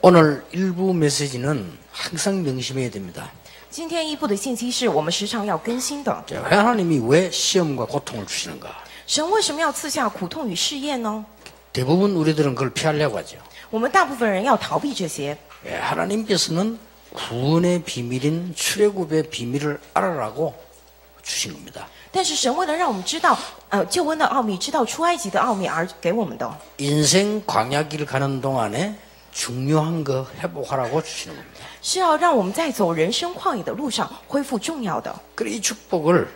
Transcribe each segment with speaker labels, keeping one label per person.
Speaker 1: 오늘 일부 메시지는 항상 명심해야 됩니다.
Speaker 2: 今天一部的信息是我们时常要更新的。
Speaker 1: 하나님이 왜 시험과 고통을 주시는가?
Speaker 2: 神为什么要赐下苦痛与试验呢？
Speaker 1: 대부분 우리들은 그걸 피하려고 하죠.
Speaker 2: 我们大部分人要逃避这些。
Speaker 1: 하나님께서는 구원의 비밀인 출애굽의 비밀을 알아라고 주신 겁니다.
Speaker 2: 但是神为了让我们知道，救恩的奥秘，知道出埃及的奥秘而给我们的。
Speaker 1: 인생 광야길 가는 동안에 중요한 거 회복하라고 주시는 겁니다.
Speaker 2: 是要让我们在走人生旷野的路上恢复重要的。
Speaker 1: 그래 이 축복을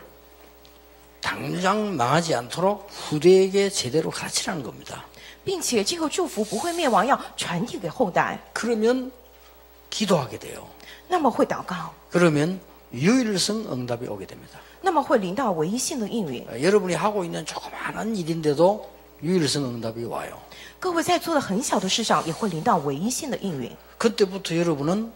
Speaker 1: 당장 망하지 않도록 후대에게 제대로 가르치라는 겁니다.
Speaker 2: 并且这个祝福不会灭亡，要传递给后代。
Speaker 1: 그러면 기도하게 돼요.
Speaker 2: 那么会祷告，
Speaker 1: 그러면 유일성 응답이 오게 됩니다.
Speaker 2: 那么会临到唯一性的应允。
Speaker 1: 여러분이 하고 있는 조그마한 일인데도 유일성 응답이 와요.
Speaker 2: 各位在做的很小的事上，也会临到唯一性的应允。
Speaker 1: 그때부터 여러분은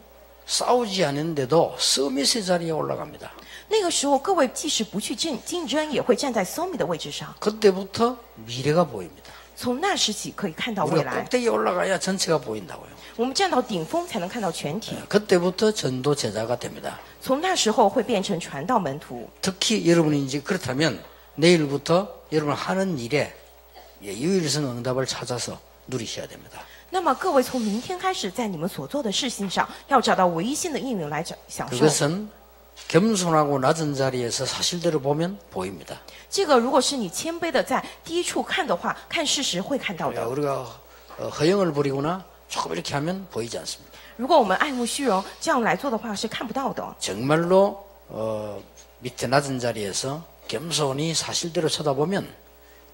Speaker 1: 싸우지 않는데도 서밋의 자리에 올라갑니다.
Speaker 2: 那个时候，各位即使不去竞争，也会站在소미的位置上。
Speaker 1: 그때부터 미래가 보입니다.
Speaker 2: 从那时起，可以看到未
Speaker 1: 우리가
Speaker 2: 来。
Speaker 1: 꼭대기에 올라가야 전체가 보인다고요.
Speaker 2: 我们站到顶峰，才能看到全体。
Speaker 1: 그때부터 전도 제자가 됩니다.
Speaker 2: 从那时候会变成传道门徒。
Speaker 1: 특히 여러분이 이제 그렇다면 내일부터 여러분 하는 일에 유일성 응답을 찾아서 누리셔야 됩니다.
Speaker 2: 那么各位从明天开始，在你们所做的事情上，要找到唯一性的应允来享受。
Speaker 1: 그것은 겸손하고 낮은 자리에서 사실대로 보면 보입니다.
Speaker 2: 这个如果是你谦卑的在低处看的话，看事实会看到的。
Speaker 1: 우리가 허영을 부리거나 조금 이렇게 하면 보이지 않습니다.
Speaker 2: 如果我们爱慕虚荣，这样来做的话是看不到的。
Speaker 1: 정말로 밑에 낮은 자리에서 겸손히 사실대로 쳐다보면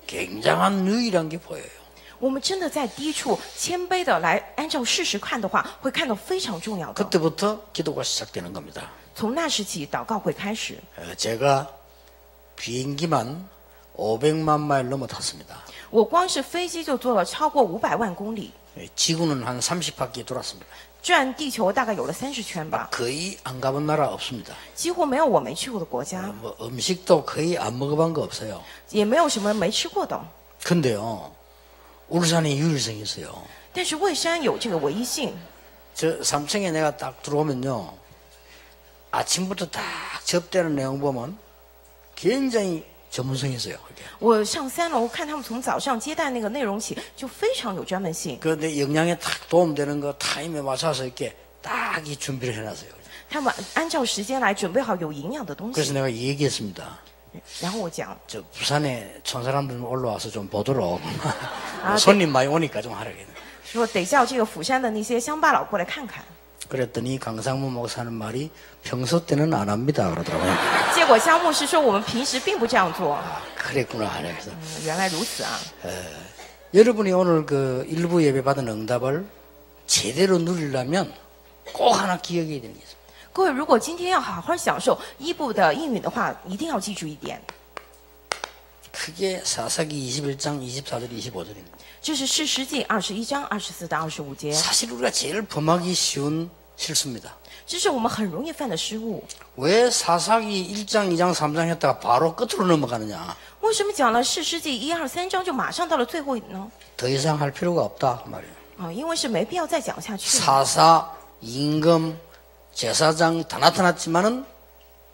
Speaker 1: 굉장한 유일한 게 보여요.
Speaker 2: 我们真的在低处谦卑的来按照事实看的话，会看到非常重要的。
Speaker 1: 그때부터 기도가 시작되는 겁니다.
Speaker 2: 从那时起，祷告会开始。
Speaker 1: 제가 비행기만 500만 마일 넘어 탔습니다.
Speaker 2: 我光是飞机就坐了超过500万公里，
Speaker 1: 지구는 한 30바퀴 돌았습니다.
Speaker 2: 转地球大概有了30圈吧，
Speaker 1: 거의 안 가본 나라 없습니다.
Speaker 2: 几乎没有我没去过的国家，
Speaker 1: 뭐 음식도 거의 안 먹어본 거 없어요.
Speaker 2: 也没有什么没吃过的。
Speaker 1: 근데요, 울산에 유일성이 있어요.
Speaker 2: 但是蔚山有这个唯一性。
Speaker 1: 저 3층에 내가 딱 들어오면요, 아침부터 딱 접대하는 내용 보면 굉장히 전문성이 있어요.
Speaker 2: 我上3楼看他们从早上接待那个内容起，就非常有专门性。
Speaker 1: 그런데 영양에 딱 도움되는 거 타임에 맞춰서 이렇게 딱 이 준비를 해놨어요.
Speaker 2: 他们按照时间来准备好有营养的东
Speaker 1: 그래서
Speaker 2: 西。
Speaker 1: 내가 얘기했습니다.
Speaker 2: 然后我讲，
Speaker 1: 저 부산에 촌사람들 올라와서 좀 보도록
Speaker 2: 아,
Speaker 1: 손님 많이 오니까 좀 하라고.
Speaker 2: 说得叫这个釜山的那些乡巴佬过来看看。
Speaker 1: 그랬더니 강상무 목사는 말이 평소 때는 안 합니다 그러더라고요.
Speaker 2: 结果姜牧师说我们平时并不这样做。
Speaker 1: 그랬구나. 그래서
Speaker 2: 原来如此啊！
Speaker 1: 여러분이 오늘 그 일부 예배 받은 응답을 제대로 누리려면 꼭 하나 기억해야 되는 게 있습니다.
Speaker 2: 各位，如果今天要好好享受一部的应允的话，一定要记住一点，
Speaker 1: 크게 사사기 21장 24절 25절입니다.
Speaker 2: 这是士师记21章24到25节，
Speaker 1: 사실 우리가 제일 범하기 쉬운 실수입니다.
Speaker 2: 这是我们很容易犯的失误。
Speaker 1: 왜 사사기 1장 2장 3장 했다가 바로 끝으로 넘어가느냐.
Speaker 2: 为什么讲了士师记1、2、3章就马上到了最后呢？
Speaker 1: 더 이상 할 필요가 없다 그 말이에요.
Speaker 2: 因为是没必要再讲下去了。
Speaker 1: 사사, 임금, 제사장 다 나타났지만은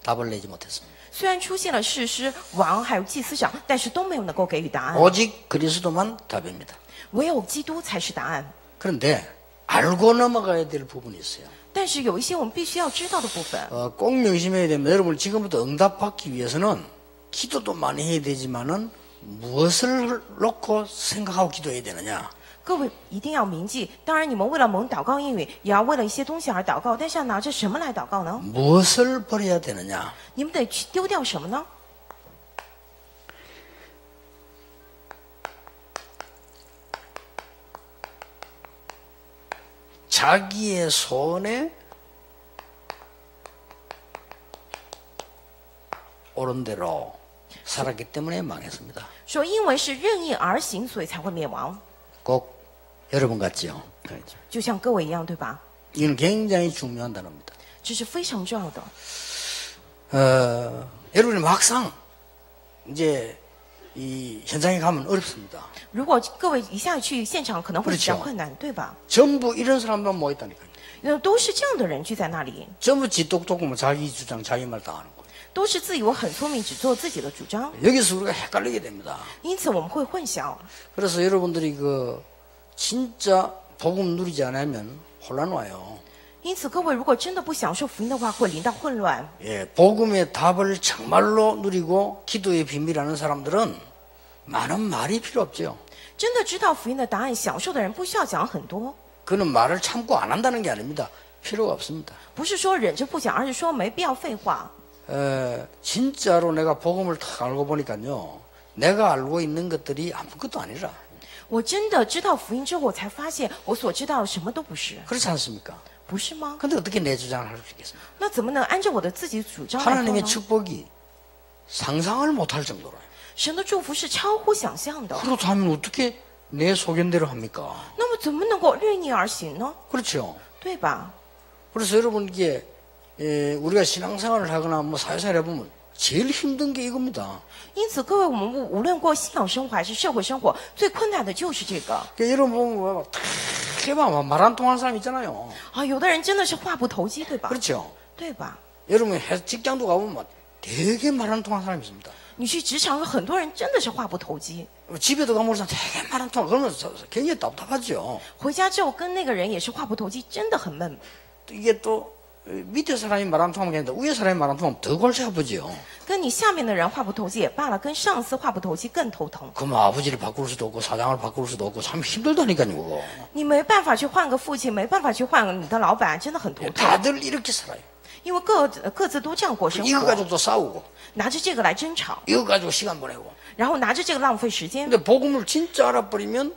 Speaker 1: 답을 내지 못했습니다.
Speaker 2: 虽然出现了士师、王还有祭司长，但是都没有能够给予答案。
Speaker 1: 오직 그리스도만 답입니다.
Speaker 2: 唯有基督才是答案。
Speaker 1: 그런데 알고 넘어가야 될 부분이 있어요.
Speaker 2: 但是有一些我们必须要知道的部分。
Speaker 1: 꼭 명심해야 됩니다. 여러분 지금부터 응답받기 위해서는 기도도 많이 해야 되지만은 무엇을 놓고 생각하고 기도해야 되느냐.
Speaker 2: 各位一定要铭记，当然你们为了蒙祷告应允，也要为了一些东西而祷告，但是要拿着什么来祷告呢？
Speaker 1: 무엇을 버려야 되느냐.
Speaker 2: 你们得去丢掉什么呢？
Speaker 1: 자기의 손에 옳은 대로 살았기 때문에 망했습니다.
Speaker 2: 说因为是任意而行，所以才会灭亡。
Speaker 1: 꼭 여러분 같지요.
Speaker 2: 就像各位一样，对吧？
Speaker 1: 이건 굉장히 중요한 단어입니다.
Speaker 2: 这是非常重要的。
Speaker 1: 여러분이 막상 이제 이 현장에 가면 어렵습니다.
Speaker 2: 如果各位一下去现场，可能会比较
Speaker 1: 그렇죠
Speaker 2: 困难，对吧？
Speaker 1: 전부 이런 사람만 모였다니까요.
Speaker 2: 都是这样的人聚在那里，
Speaker 1: 전부 지 똑똑하면 자기 주장, 자기 말 다 하는 거예요.
Speaker 2: 都是自以为很聪明，只做自己的主张，
Speaker 1: 여기서 우리가 헷갈리게 됩니다.
Speaker 2: 因此我们会混淆。
Speaker 1: 그래서 여러분들이 그 진짜 복음 누리지 않으면 혼란 와요.
Speaker 2: 因此，各位如果真的不享受福音的话，会临到混乱。
Speaker 1: 예, 복음의 답을 정말로 누리고 기도의 비밀하는 사람들은 많은 말이 필요 없죠.
Speaker 2: 真的知道福音的答案，享受的人不需要讲很多，
Speaker 1: 그는 말을 참고 안 한다는 게 아닙니다. 필요가 없습니다.
Speaker 2: 不是说忍着不讲，而是说没必要废话。
Speaker 1: 진짜로 내가 복음을 탁 알고 보니까요. 내가 알고 있는 것들이 아무것도 아니라.
Speaker 2: 我真的知道福音之后，我才发现我所知道的什么都不是，
Speaker 1: 그렇지 않습니까?
Speaker 2: 不是吗？
Speaker 1: 근데 어떻게 내 주장을 할 수 있겠습니까?
Speaker 2: 那怎么能按照我的自己主张来做
Speaker 1: 하나님의
Speaker 2: 呢？
Speaker 1: 축복이 상상을 못할 정도로.
Speaker 2: 神的祝福是超乎想象的，
Speaker 1: 그렇다면 어떻게 내 소견대로 합니까?
Speaker 2: 那么怎么能够任意而行呢？
Speaker 1: 그렇죠.
Speaker 2: 对吧？
Speaker 1: 그래서 여러분 이게 우리가 신앙생활을 하거나 뭐 사회생활을 해보면 제일 힘든 게 이겁니다.
Speaker 2: 因此，各位，我们无论过信仰生活还是社会生活，最困难的就是这个
Speaker 1: 그러니까 여러분 보면 탁 말 안 통하는 사람 있잖아요.
Speaker 2: 啊。有的人真的是话不投机，对吧？
Speaker 1: 그렇죠.
Speaker 2: 对吧？
Speaker 1: 여러분 직장도 가보면 막 되게 말 안 통하는 사람이 있습니다.
Speaker 2: 你去职场有很多人真的是话不投机，
Speaker 1: 집에도 가면 되게 말 안 통하. 그러면 굉장히 답답하죠.
Speaker 2: 回家之后跟那个人也是话不投机，真的很闷。
Speaker 1: 이게 또 밑에 사람이 말 안 통하면 괜찮은데 위에 사람이 말 안 통하면 더 골치 아프죠.
Speaker 2: 跟你下面的人话不投机也罢了，跟上司话不投机更头疼。
Speaker 1: 그럼 아버지를 바꿀 수도 없고 사장을 바꿀 수도 없고 참 힘들다니까요. 그거.
Speaker 2: 你没办法去换个父亲，没办法去换你的老板，真的很头疼。
Speaker 1: 다들 이렇게 살아요.
Speaker 2: 因为各自都这样过生
Speaker 1: 이거
Speaker 2: 活，
Speaker 1: 가지고 또 싸우고
Speaker 2: 拿着这个来争吵，
Speaker 1: 이거 가지고 시간 보내고.
Speaker 2: 然后拿着这个浪费时间。
Speaker 1: 근데 복음을 진짜 알아버리면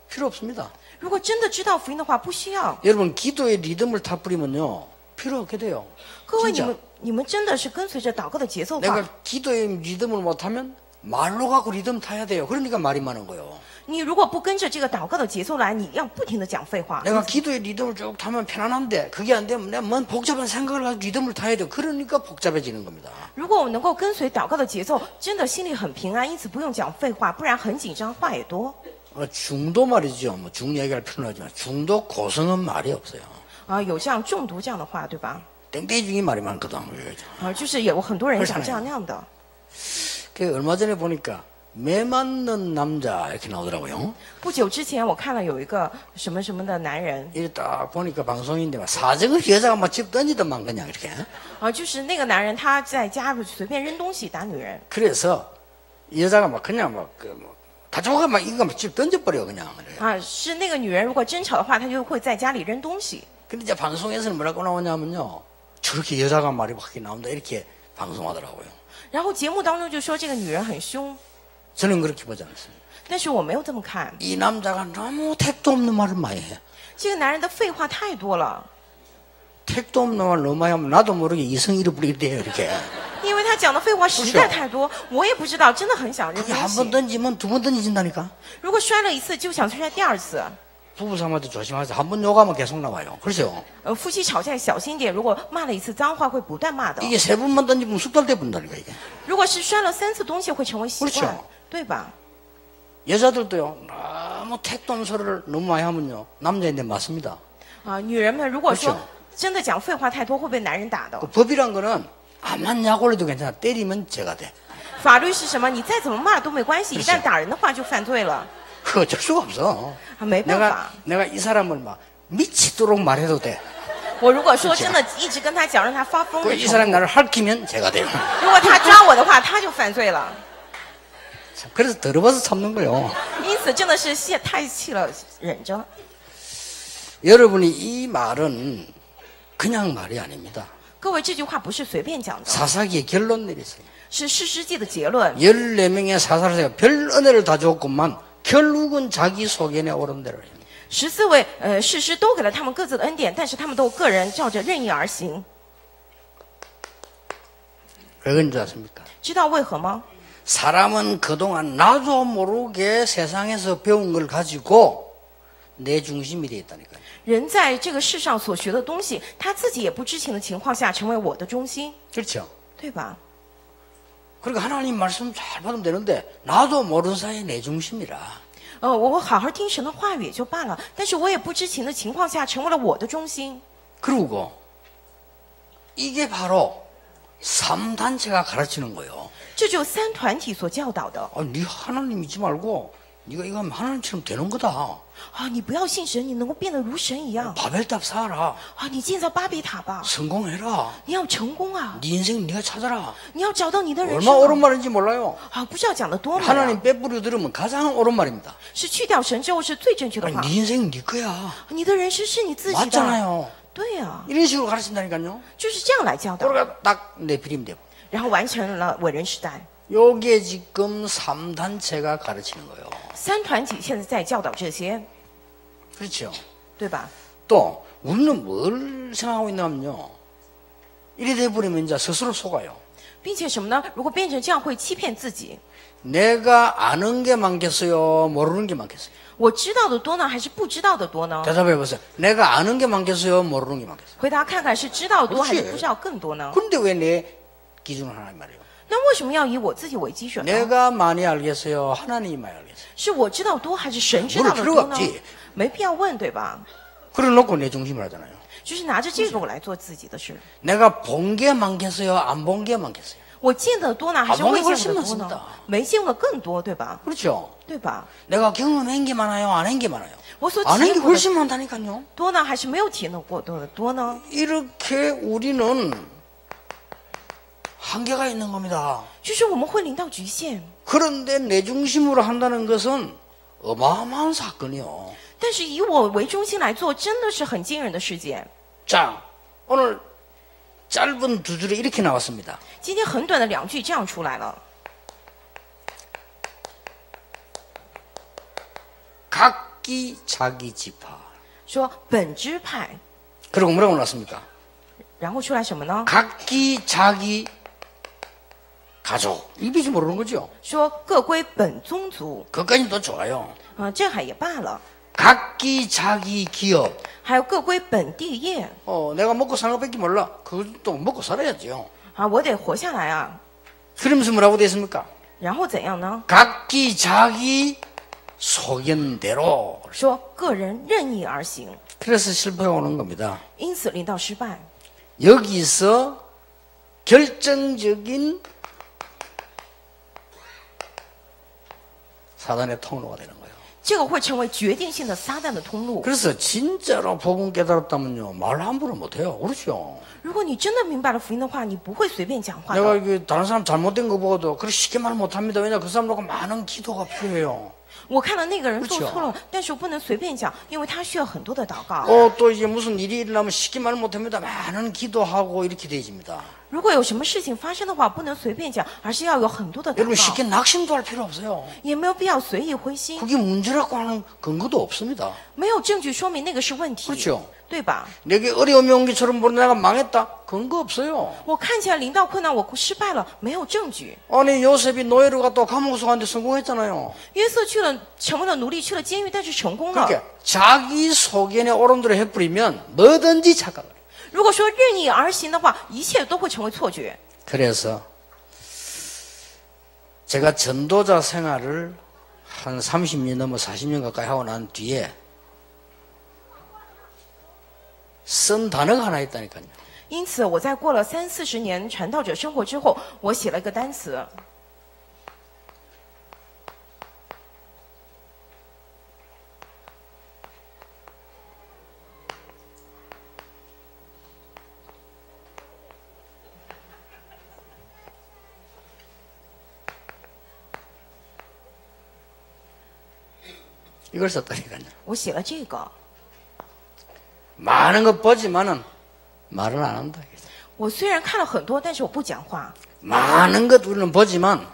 Speaker 1: 필요 없습니다.
Speaker 2: 如果真的知道福音的话，不需要。
Speaker 1: 여러분 기도의 리듬을 다 뿌리면요 필요 없게 돼요.
Speaker 2: 各位，
Speaker 1: 진짜.
Speaker 2: 你们真的是跟随着祷告的节奏
Speaker 1: 내가
Speaker 2: 吧？
Speaker 1: 기도의 리듬을 못하면 말로 갖고 리듬 타야 돼요. 그러니까 말이 많은 거예요.
Speaker 2: 你如果不跟着这个祷告的节奏来，你要不停的讲废话。
Speaker 1: 내가 기도의 리듬을 쭉 타면 편안한데 그게 안 되면 내가 뭔 복잡한 생각을 가지고 리듬을 타야 돼요. 그러니까 복잡해지는 겁니다.
Speaker 2: 如果我能够跟随祷告的节奏，真的心里很平安，因此不用讲废话，不然很紧张，话也多。
Speaker 1: 중도 말이죠. 뭐 중 얘기할 필요는 없지만 중도 고성은 말이 없어요.
Speaker 2: 啊，有这样中毒这样的话，对吧？
Speaker 1: 땡땡이 중에 말이 많거든.
Speaker 2: 啊，就是有很多人讲这样那样的。
Speaker 1: 그 얼마 전에 보니까 매 맞는 남자 이렇게 나오더라고요.
Speaker 2: 不久之前，我看了有一个什么什么的男人，
Speaker 1: 이렇게 딱 보니까 방송인데 막 사정을 여자가 막 집 던지더만 그냥 이렇게.
Speaker 2: 啊，就是那个男人他在家随便扔东西打女人，
Speaker 1: 그래서 여자가 막 그냥 다져가 막 이거 막 집 던져버려 그냥.
Speaker 2: 啊，是那个女人如果争吵的话，她就会在家里扔东西。
Speaker 1: 근데 이제 방송에서는 뭐라고 나오냐면요. 저렇게 여자가 말이 막 나온다 이렇게 방송하더라고요.
Speaker 2: 然后节目当中就说这个女人很凶，
Speaker 1: 저는 그렇게 보지 않습니다.
Speaker 2: 但是我没有这么看。
Speaker 1: 이 남자가 너무 택도 없는 말을 많이 해.
Speaker 2: 这个男人的废话太多了，
Speaker 1: 택도 없는 말 너무 많이 하면 나도 모르게 이성이를 부리게 돼요 이렇게.
Speaker 2: 因为他讲的废话实在太多，我也不知道，真的很想扔
Speaker 1: 그게
Speaker 2: 东
Speaker 1: 한 번
Speaker 2: 西。
Speaker 1: 던지면 두 번 던진다니까.
Speaker 2: 如果摔了一次，就想摔第二次。
Speaker 1: 부부 삼아도 조심하세요. 한 번 욕하면 계속 나와요. 그렇죠?
Speaker 2: 夫妻吵架小心点，如果骂了一次脏话，会不断骂的。
Speaker 1: 이게 세 번만 던지면 숙달돼 본다니까 이게.
Speaker 2: 如果是摔了3次东西，会成为习
Speaker 1: 그렇죠
Speaker 2: 惯，对吧？
Speaker 1: 여자들도요. 너무 택도 없는 소리를 너무 많이 하면요. 남자인데 맞습니다.
Speaker 2: 啊，女人们如果说
Speaker 1: 그렇죠
Speaker 2: 真的讲废话太多，会被男人打的
Speaker 1: 그 。 법이란 거는 암만 약 올려도 괜찮아. 때리면 죄가 돼.
Speaker 2: 法律是什么？你再怎么骂都没关系，一
Speaker 1: 그렇죠
Speaker 2: 旦打人的话就犯罪了，
Speaker 1: 그 어쩔 수가 없어.
Speaker 2: 啊，没办法。
Speaker 1: 내가 이 사람을 막 미치도록 말해도 돼.
Speaker 2: 我如果说真的一直跟他讲，让他发疯
Speaker 1: 그
Speaker 2: 的
Speaker 1: 이
Speaker 2: 程
Speaker 1: 사람이
Speaker 2: 度，
Speaker 1: 나를 할키면 죄가 돼요.
Speaker 2: 如果他抓我的话，他就犯罪了。
Speaker 1: 그래서 더러워서 참는 거예요.
Speaker 2: 因此真的是太气了，忍着。
Speaker 1: 여러분이 이 말은 그냥 말이 아닙니다.
Speaker 2: 各位，这句话不是随便讲的，
Speaker 1: 사사기의 결론 내리세요.
Speaker 2: 是士师记的结论。
Speaker 1: 14명의 사사를 별 은혜를 다 줬건만 결국은 자기 소견에 옳은 대로 해요.
Speaker 2: 14位士师都给了他们各自的恩典，但是他们都个人照着任意而行。
Speaker 1: 왜 그런지 아십니까?
Speaker 2: 知道为何吗？
Speaker 1: 사람은 그동안 나도 모르게 세상에서 배운 걸 가지고 내 중심이 되어 있다니까요.
Speaker 2: 人在这个世上所学的东西，他自己也不知情的情况下，成为我的中心，
Speaker 1: 그렇죠?
Speaker 2: 对吧？
Speaker 1: 그러니까 하나님 말씀 잘 받으면 되는데 나도 모르는 사이에 내 중심이라.
Speaker 2: 我好好听神的话语也就罢了，但是我也不知情的情况下，成为了我的中心。
Speaker 1: 그리고 이게 바로 3단체가 가르치는 거예요.
Speaker 2: 这就三团体所教导的。
Speaker 1: 네 하나님 믿지 말고 네가 이거 하면 하나님처럼 되는 거다.
Speaker 2: 你不要信神，你能够变得如神一样。
Speaker 1: 바벨탑 쌓아라.
Speaker 2: 你建造巴比塔吧，
Speaker 1: 성공해라.
Speaker 2: 你要成功啊，
Speaker 1: 네 인생 네가 찾아라.
Speaker 2: 你要找到你的人
Speaker 1: 얼마
Speaker 2: 生
Speaker 1: 옳은
Speaker 2: 啊。
Speaker 1: 말인지 몰라요.
Speaker 2: 不知道讲的多美
Speaker 1: 하나님 빼뿌려 들으면 가장 옳은 말입니다.
Speaker 2: 是去掉神之后是最正确的
Speaker 1: 아니,
Speaker 2: 话。
Speaker 1: 네 인생 네 거야.
Speaker 2: 你的人生是你自己的，
Speaker 1: 맞잖아요.
Speaker 2: 对呀，
Speaker 1: 이런 식으로 가르친다니까요.
Speaker 2: 就是这样来教导，
Speaker 1: 그러니까 딱 네피림 되고.
Speaker 2: 然后完成了伟人时代。
Speaker 1: 요게 지금 3단체가 가르치는 거예요.
Speaker 2: 三团体现在在教导这些，
Speaker 1: 그렇죠.
Speaker 2: 对吧？
Speaker 1: 또 우리는 뭘 생각하고 있냐면요. 이래 돼버리면 이제 스스로 속아요.
Speaker 2: 并且什么呢？如果变成这样，会欺骗自己。
Speaker 1: 내가 아는 게 많겠어요? 모르는 게 많겠어요?
Speaker 2: 我知道的多呢，还是不知道的多呢？
Speaker 1: 대답해 보세요. 내가 아는 게 많겠어요? 모르는 게 많겠어요?
Speaker 2: 回答看看是知道的多还是
Speaker 1: 그렇지
Speaker 2: 不知道更多呢？
Speaker 1: 근데 왜 내 기준을 하나 말이에요?
Speaker 2: 那为什么要以我自己为基准呢？
Speaker 1: 내가 많이 알겠어요? 하나님이 많이 알겠어요?
Speaker 2: 是我知道多还是神知道的
Speaker 1: 물을
Speaker 2: 多
Speaker 1: 필요가
Speaker 2: 呢
Speaker 1: 없지. ？
Speaker 2: 没必要问，对吧？
Speaker 1: 그래 놓고 내 중심을 하잖아요.
Speaker 2: 就是拿着这个我来做自己的事。
Speaker 1: 내가 본 게 많겠어요? 안 본 게 많겠어요?
Speaker 2: 我见得多呢，还是未见得多
Speaker 1: 훨씬
Speaker 2: 呢
Speaker 1: 많습니다 ？
Speaker 2: 没见的更多，对吧？
Speaker 1: 그렇죠?
Speaker 2: 对吧？
Speaker 1: 내가 경험한 게 많아요? 안 한 게 많아요?
Speaker 2: 我所
Speaker 1: 안
Speaker 2: 体
Speaker 1: 한 게
Speaker 2: 验过的
Speaker 1: 훨씬 많다니까요.
Speaker 2: 多呢，还是没有体验过多的多呢？
Speaker 1: 이렇게 우리는 한계가 있는 겁니다.
Speaker 2: 就是我们会临到局限，
Speaker 1: 그런데 내 중심으로 한다는 것은 어마어마한 사건이요.
Speaker 2: 但是以我为中心来做，真的是很惊人的事件。
Speaker 1: 자, 오늘 짧은 두 줄에 이렇게 나왔습니다.
Speaker 2: 今天很短的两句这样出来了，
Speaker 1: 각기 자기 지파.
Speaker 2: 说本支派，
Speaker 1: 그리고 뭐라고 나왔습니까?
Speaker 2: 然后出来什么呢？
Speaker 1: 각기 자기 가족. 이 빛이 모르는 거죠.
Speaker 2: 说各归本宗族，
Speaker 1: 그것까지는 또 좋아요.
Speaker 2: 这还也罢了。
Speaker 1: 각기 자기 기업.
Speaker 2: 还有各归本地业
Speaker 1: 내가 먹고 사는 것밖에 몰라. 그것도 먹고 살아야죠.
Speaker 2: 我得活下来啊。
Speaker 1: 그러면서 뭐라고 되어 있습니까?
Speaker 2: 然后怎样呢？
Speaker 1: 각기 자기 소견대로.
Speaker 2: 说个人任意而行，
Speaker 1: 그래서 실패가 오는 겁니다.
Speaker 2: 因此临到失败。
Speaker 1: 여기서 결정적인 사단의 통로가 되는 거예요.
Speaker 2: 这个会成为决定性的撒旦的通路。
Speaker 1: 그래서 진짜로 복음 깨달았다면요, 말 함부로 못해요. 그렇죠?
Speaker 2: 如果你真的明白了福音的话，你不会随便讲话
Speaker 1: 내가
Speaker 2: 的。
Speaker 1: 이게 다른 사람 잘못된 거 보고도 그렇게 쉽게 말 못합니다. 왜냐, 그 사람 놓고 많은 기도가 필요해요.
Speaker 2: 我看了那个人做
Speaker 1: 그렇죠
Speaker 2: 错了，但是我不能随便讲，因为他需要很多的祷告。
Speaker 1: 또 이제 무슨 일이 일어나면 쉽게 말 못합니다. 많은 기도하고 이렇게 되어집니다.
Speaker 2: 如果有什么事情发生的话，不能随便讲，而是要有很多的祷
Speaker 1: 여러분
Speaker 2: 告，
Speaker 1: 쉽게 낙심도 할 필요 없어요.
Speaker 2: 也没有必要随意灰心，
Speaker 1: 그게 문제라고 하는 근거도 없습니다.
Speaker 2: 没有证据说明那个是问题，
Speaker 1: 그렇죠?
Speaker 2: 对吧？
Speaker 1: 내게 어려움이 온 것처럼 보는 내가 망했다? 근거 없어요.
Speaker 2: 我看起来临到困难，我失败了，没有证据。
Speaker 1: 아니 요셉이 노예로 갔다 감옥에서 갔는데 성공했잖아요.
Speaker 2: 约瑟去了，成为了奴隶，去了监狱，但是成功了。
Speaker 1: 그러니까 자기 소견에 옳은 대로 해버리면 뭐든지 착각을 해요.
Speaker 2: 如果说任意而行的话，一切都会成为错觉。
Speaker 1: 그래서 제가 전도자 생활을 한 30년 넘어 40년 가까이 하고 난 뒤에 쓴 단어가 하나 있다니까요.
Speaker 2: 因此，我在过了30-40年传道者生活之后，我写了一个单词，
Speaker 1: 이걸 썼다니까요.
Speaker 2: 我写了这个。
Speaker 1: 많은 것 보지만은 말을 안 한다.
Speaker 2: 我虽然看了很多，但是我不讲话。
Speaker 1: 많은 것 우리는 보지만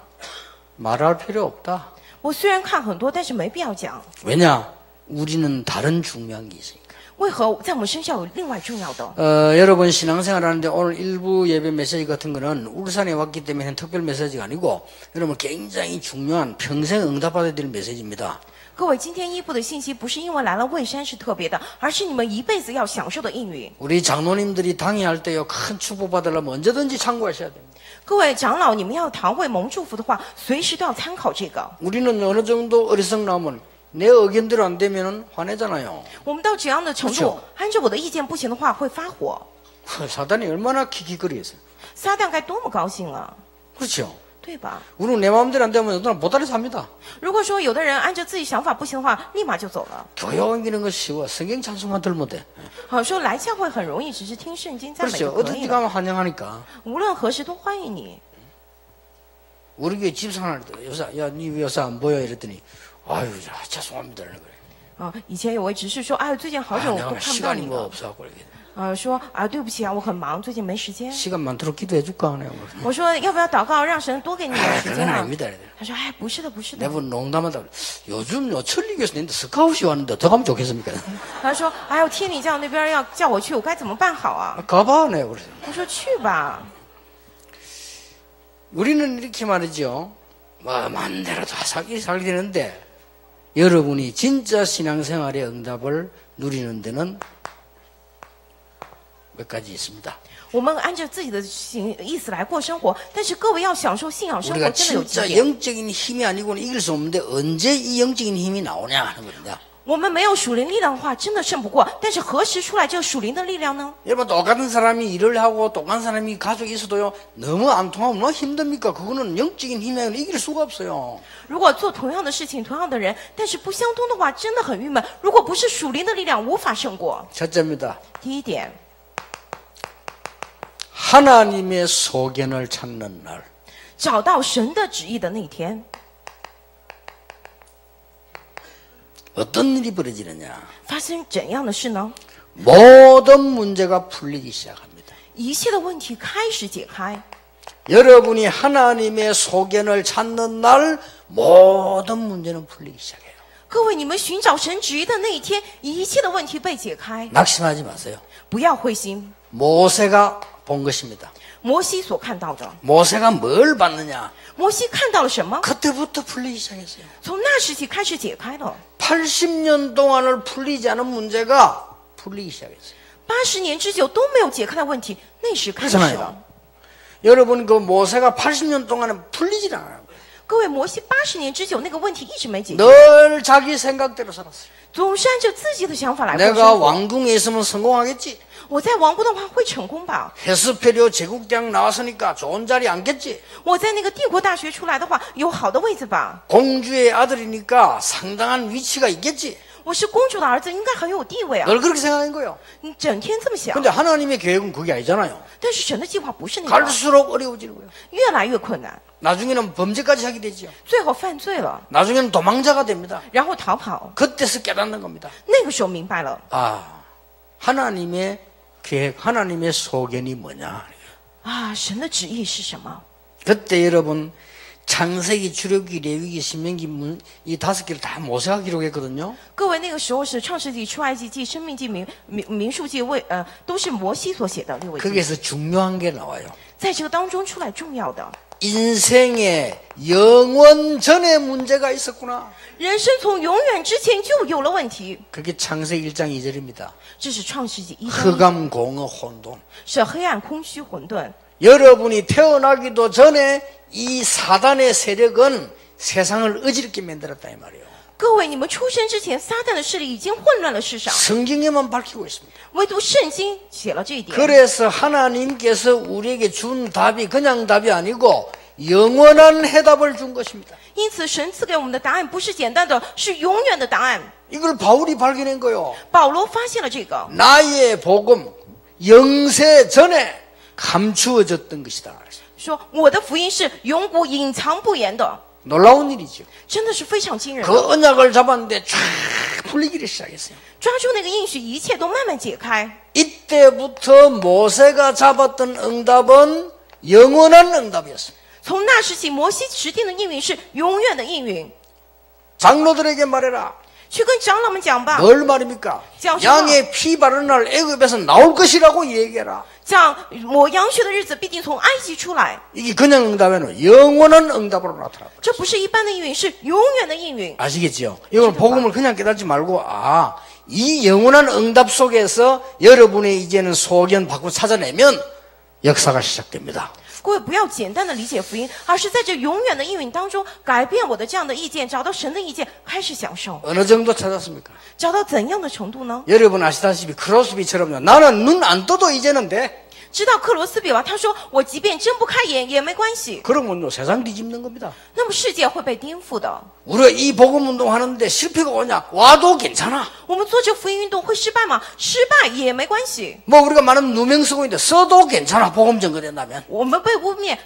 Speaker 1: 말할 필요 없다.
Speaker 2: 我虽然看很多，但是没必要讲。
Speaker 1: 왜냐? 우리는 다른 중요한 게 있으니까.
Speaker 2: 为何在我们身上有另外重要的？
Speaker 1: 여러분 신앙생활 하는데 오늘 일부 예배 메시지 같은 거는 울산에 왔기 때문에 특별 메시지가 아니고 여러분 굉장히 중요한 평생 응답받아야 될 메시지입니다.
Speaker 2: 各位，今天一部的信息不是因为来了蔚山是特别的，而是你们一辈子要享受的应允。
Speaker 1: 우리 장로님들이 당회할 때요 큰 축복 받으려면 언제든지 참고하셔야 됩니다.
Speaker 2: 各位长老，你们要堂会蒙祝福的话，随时都要参考这个。
Speaker 1: 우리는 어느 정도 어리석나면 내 의견대로 안 되면 화내잖아요.
Speaker 2: 我们到怎样的程度
Speaker 1: 그렇죠 ，
Speaker 2: 按照我的意见不行的话，会发火。
Speaker 1: 사단이 얼마나 킥킥거리겠어요.
Speaker 2: 撒旦该多么高兴啊，
Speaker 1: 그렇죠.
Speaker 2: 对吧？
Speaker 1: 우리는 내 마음대로 안 되면 어떤 보따리 삽니다.
Speaker 2: 如果说有的人按照自己想法不行的话，立马就走了。
Speaker 1: 교회 옮기는 거 쉬워. 성경 찬송만 들면 돼.
Speaker 2: 好说来教会很容易，只是听圣经赞美
Speaker 1: 그렇죠.
Speaker 2: 就可以
Speaker 1: 어떻게
Speaker 2: 了。
Speaker 1: 가면 환영하니까.
Speaker 2: 无论何时都欢迎你。
Speaker 1: 우리 교회 집사할 때 여사, 야, 니 여사 안 보여? 이랬더니 아유, 야, 죄송합니다. 그래.
Speaker 2: 啊，以前有位执事说，哎，最近好久
Speaker 1: 아,
Speaker 2: 都
Speaker 1: 내가
Speaker 2: 看不到
Speaker 1: 시간이
Speaker 2: 你
Speaker 1: 뭐
Speaker 2: 了。
Speaker 1: 없어갖고 이렇게.
Speaker 2: 说啊，对不起啊，我很忙，最近没时间。
Speaker 1: 시간 많도록 기도해 줄까 하네요.
Speaker 2: 我说要不要祷告，让神多给你点时
Speaker 1: 그건
Speaker 2: 间啊？
Speaker 1: 아닙니다. 이래.
Speaker 2: 他说，哎，不是的，不是的。
Speaker 1: 내분 농담하다. 요즘 천리교에서 내는데 스카웃이 왔는데 어떡하면 좋겠습니까?
Speaker 2: 他说，哎呦，天理教那边要叫我去，我该怎么办好啊？
Speaker 1: 가봐, 내가 그래서.
Speaker 2: 我说去吧。
Speaker 1: 우리는 이렇게 말이죠. 뭐 마음대로 다 살게 되는데 여러분이 진짜 신앙생활의 응답을 누리는 데는 몇 가지 있습니다.
Speaker 2: 我们按照自己的意思来过生活，但是各位要享受信仰生活，
Speaker 1: 우리가
Speaker 2: 真的有几
Speaker 1: 진짜
Speaker 2: 点。
Speaker 1: 영적인 힘이 아니고는 이길 수 없는데 언제 이 영적인 힘이 나오냐 하는 겁니다.
Speaker 2: 我们没有属灵力量的话，真的胜不过。但是何时出来这个属灵的力量呢？
Speaker 1: 여러분 똑같은 사람이 일을 하고 똑같은 사람이 가족이 있어도요 너무 안 통하면 얼마나 힘듭니까? 그거는 영적인 힘이 아니라 이길 수가 없어요.
Speaker 2: 如果做同样的事情，同样的人，但是不相通的话，真的很郁闷。如果不是属灵的力量，无法胜过。
Speaker 1: 첫째입니다.
Speaker 2: 第一点，
Speaker 1: 하나님의 소견을 찾는 날.
Speaker 2: 找到神的旨意的那天，
Speaker 1: 어떤 일이 벌어지느냐?
Speaker 2: 发生怎样的事呢？
Speaker 1: 모든 문제가 풀리기 시작합니다.
Speaker 2: 一切的问题开始解开。
Speaker 1: 여러분이 하나님의 소견을 찾는 날 모든 문제는 풀리기 시작해요.
Speaker 2: 各位，你们寻找神旨意的那一天，一切的问题被解开，
Speaker 1: 낙심하지 마세요.
Speaker 2: 不要灰心。
Speaker 1: 모세가 본 것입니다.
Speaker 2: 摩西所看到的，
Speaker 1: 모세가 뭘 봤느냐?
Speaker 2: 摩西看到了什么？
Speaker 1: 그때부터 풀리기 시작했어요.
Speaker 2: 从那时起开始解开了。
Speaker 1: 80년 동안을 풀리지 않은 문제가 풀리기 시작했어요.
Speaker 2: 80年之久都没有解开的问题，那时开始
Speaker 1: 그렇잖아요.
Speaker 2: 了。
Speaker 1: 여러분 그 모세가 80년 동안에 풀리질 않아요.
Speaker 2: 各位，摩西80年之久那个问题一直没解决，
Speaker 1: 늘 자기 생각대로 살았어요.
Speaker 2: 总是按照自己的想法来过
Speaker 1: 내가
Speaker 2: 生活。
Speaker 1: 왕궁에 있으면 성공하겠지.
Speaker 2: 我在王宫的话会成功吧？
Speaker 1: 헤스페리오 제국대학 나왔으니까 좋은 자리 앉겠지.
Speaker 2: 我在那个帝国大学出来的话，有好的位子吧？
Speaker 1: 공주의 아들이니까 상당한 위치가 있겠지.
Speaker 2: 我是公主的儿子，应该很有地位啊！
Speaker 1: 늘 그렇게 생각한 거예요.
Speaker 2: 你整天这么想，
Speaker 1: 근데 하나님의 계획은 그게 아니잖아요.
Speaker 2: 但是神的计划不是那样，
Speaker 1: 갈수록 어려워지는 거예요.
Speaker 2: 越来越困难，
Speaker 1: 나중에는 범죄까지 하게 되죠.
Speaker 2: 最后犯罪了，
Speaker 1: 나중에는 도망자가 됩니다.
Speaker 2: 然后逃跑。
Speaker 1: 그때서 깨닫는 겁니다.
Speaker 2: 那个时候明白了
Speaker 1: 아, 하나님의 계획, 하나님의 소견이 뭐냐.
Speaker 2: 啊，神的旨意是什么？
Speaker 1: 그때 여러분 창세기, 출애굽기, 레위기, 신명기 이 5개를 다 모세가 기록했거든요.
Speaker 2: 各位，那个时候是创世纪、出埃及记、生命记、民数记都是摩西所写的六位记，
Speaker 1: 거기에서 중요한 게 나와요.
Speaker 2: 在这个当中出来重要的。
Speaker 1: 인생에 영원 전에 문제가 있었구나.
Speaker 2: 人生从永远之前就有了问题，
Speaker 1: 그게 창세기 1장 2절입니다.
Speaker 2: 这是创世纪1章，
Speaker 1: 흑암, 공허, 혼돈.
Speaker 2: 是黑暗、空虚、混沌。
Speaker 1: 여러분이 태어나기도 전에 이 사단의 세력은 세상을 어지럽게 만들었다 이 말이에요.
Speaker 2: 各位，你们出生之前，撒旦的势力已经混乱了世上，
Speaker 1: 성경에만 밝히고 있습니다.
Speaker 2: 唯独圣经写了这一点。
Speaker 1: 그래서 하나님께서 우리에게 준 답이 그냥 답이 아니고 영원한 해답을 준 것입니다.
Speaker 2: 因此，神赐给我们的答案不是简单的，是永远的答案。
Speaker 1: 이걸 바울이 발견한 거요.
Speaker 2: 保罗发现了这个，
Speaker 1: 나의 복음 영세 전에 감추어졌던 것이다.
Speaker 2: 说我的福音是永古隐藏不言的，
Speaker 1: 놀라운 일이죠.
Speaker 2: 真的是非常惊人
Speaker 1: 그
Speaker 2: 的。
Speaker 1: 언약을 잡았는데 쫙 풀리기를 시작했어요.
Speaker 2: 抓住那个应许，一切都慢慢解开。
Speaker 1: 이때부터 모세가 잡았던 응답은 영원한 응답이었습니다.
Speaker 2: 从那时起，摩西指定的应允是永远的应允。
Speaker 1: 장로들에게 말해라.
Speaker 2: 去跟长老们讲吧，
Speaker 1: 뭘 말입니까?
Speaker 2: 자,
Speaker 1: 양의 피 바르는 날 애굽에서 나올 것이라고 얘기해라.
Speaker 2: 讲抹羊血的日子必定从埃及出来。
Speaker 1: 이게 그냥 응답이 아니라 영원한 응답으로 나타납니다.
Speaker 2: 这不是一般的应允，是永远的应允。
Speaker 1: 아시겠죠? 이걸 복음을 그냥 깨닫지 말고 이 영원한 응답 속에서 여러분의 이제는 소견 바꾸고 찾아내면 역사가 시작됩니다.
Speaker 2: 各位不要简单的理解福音，而是在这永远的应允当中改变我的这样的意见，找到神的意见，开始享受。
Speaker 1: 어느 정도 찾았습니까?
Speaker 2: 找到怎样的程度呢？
Speaker 1: 여러분 아시다시피 크로스비처럼요. 나는 눈 안 떠도 이제는 돼.
Speaker 2: 知道克罗斯比吧？他说我即便睁不开眼也没关系。
Speaker 1: 그러면요 세상 뒤집는 겁니다.
Speaker 2: 那么世界会被颠覆的。
Speaker 1: 우리가 이 복음 운동하는데 실패가 오냐? 와도 괜찮아.
Speaker 2: 我们做这福音运动会失败吗？失败也没关系。
Speaker 1: 뭐 우리가 많은 누명 쓰고 있는데 써도 괜찮아. 복음 전거된다면.
Speaker 2: 我们被污蔑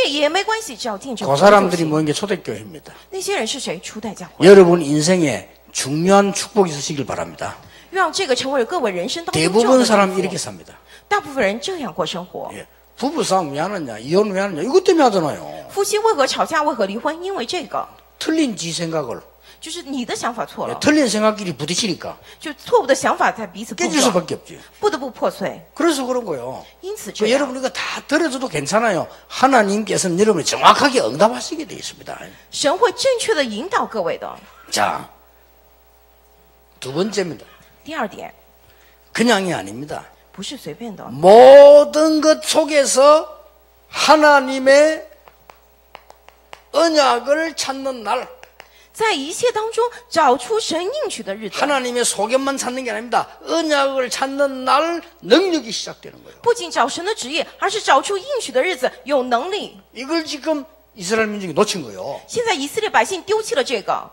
Speaker 2: 也没关系，只要见证。
Speaker 1: 그 사람들이 모인 게 초대교회입니다.
Speaker 2: 那些人是谁？初代教会。
Speaker 1: 여러분 인생에 중요한 축복이 있으시길 바랍니다.
Speaker 2: 让这个成为各位人生当中
Speaker 1: 대부분 사람 이렇게 삽니다.
Speaker 2: 大部分人这样过生活。
Speaker 1: 예. 부부싸움 왜 하느냐? 이혼 왜 하느냐? 이것 때문에 하잖아요.
Speaker 2: 夫妻为何吵架？为何离婚？因为这个，
Speaker 1: 틀린 지 생각을
Speaker 2: 就是你的想法错了，
Speaker 1: 틀린 생각끼리 부딪히니까
Speaker 2: 就错误的想法在彼此碰
Speaker 1: 깨질
Speaker 2: 撞，
Speaker 1: 수밖에 없지.
Speaker 2: 不得不破碎。
Speaker 1: 그래서 그런 거예요.
Speaker 2: 因此这
Speaker 1: 그
Speaker 2: 样，
Speaker 1: 여러분 이거 다 들어줘도 괜찮아요. 하나님께서는 여러분이 정확하게 응답하시게 되어 있습니다.
Speaker 2: 神会正确的引导各位的。
Speaker 1: 자, 두 번째입니다.
Speaker 2: 第二点，
Speaker 1: 그냥이 아닙니다.
Speaker 2: 不是随便的，
Speaker 1: 모든 것 속에서 하나님의 언약을 찾는 날,
Speaker 2: 在一切当中找出神应许的日子，
Speaker 1: 하나님의 소견만 찾는 게 아닙니다. 언약을 찾는 날 능력이 시작되는 거예요.
Speaker 2: 不仅找神的旨意，而是找出应许的日子，有能力。
Speaker 1: 이걸 지금 이스라엘 민족이 놓친 거예요.
Speaker 2: 现在以色列百姓丢弃了这个，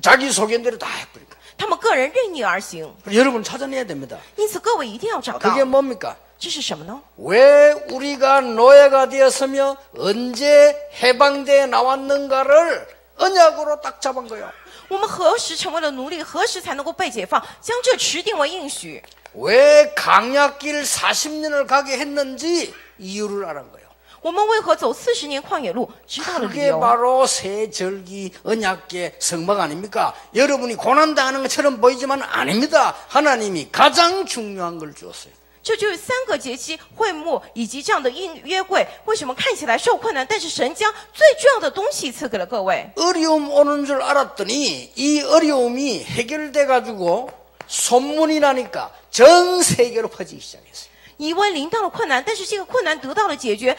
Speaker 1: 자기 소견대로 다 해버리니까.
Speaker 2: 他们个人任意而行。
Speaker 1: 여러분 찾아내야 됩니다.
Speaker 2: 因此，各位一定要找到
Speaker 1: 그게 뭡니까?
Speaker 2: 这是什么呢？
Speaker 1: 왜 우리가 노예가 되었으며 언제 해방되어 나왔는가를 언약으로 딱 잡은 거예요.
Speaker 2: 我们何时成为了奴隶？何时才能够被解放？将这持定为应许。
Speaker 1: 왜 강약길 40년을 가게 했는지 이유를 알은 거예요.
Speaker 2: 我们为何走40年旷野路？知道了理
Speaker 1: 그게
Speaker 2: 由。
Speaker 1: 바로 새 절기 언약계 성막 아닙니까? 여러분이 고난당하는 것처럼 보이지만 아닙니다. 하나님이 가장 중요한 걸 주었어요.
Speaker 2: 这就是三个节期、会幕以及这样的约柜。为什么看起来受困难，但是神将最重要的东西赐给了各位？
Speaker 1: 어려움 오는 줄 알았더니 이 어려움이 해결돼 가지고 소문이 나니까 전 세계로 퍼지기 시작했어요.
Speaker 2: 以为临到了困难，但是这个困难得到了解决，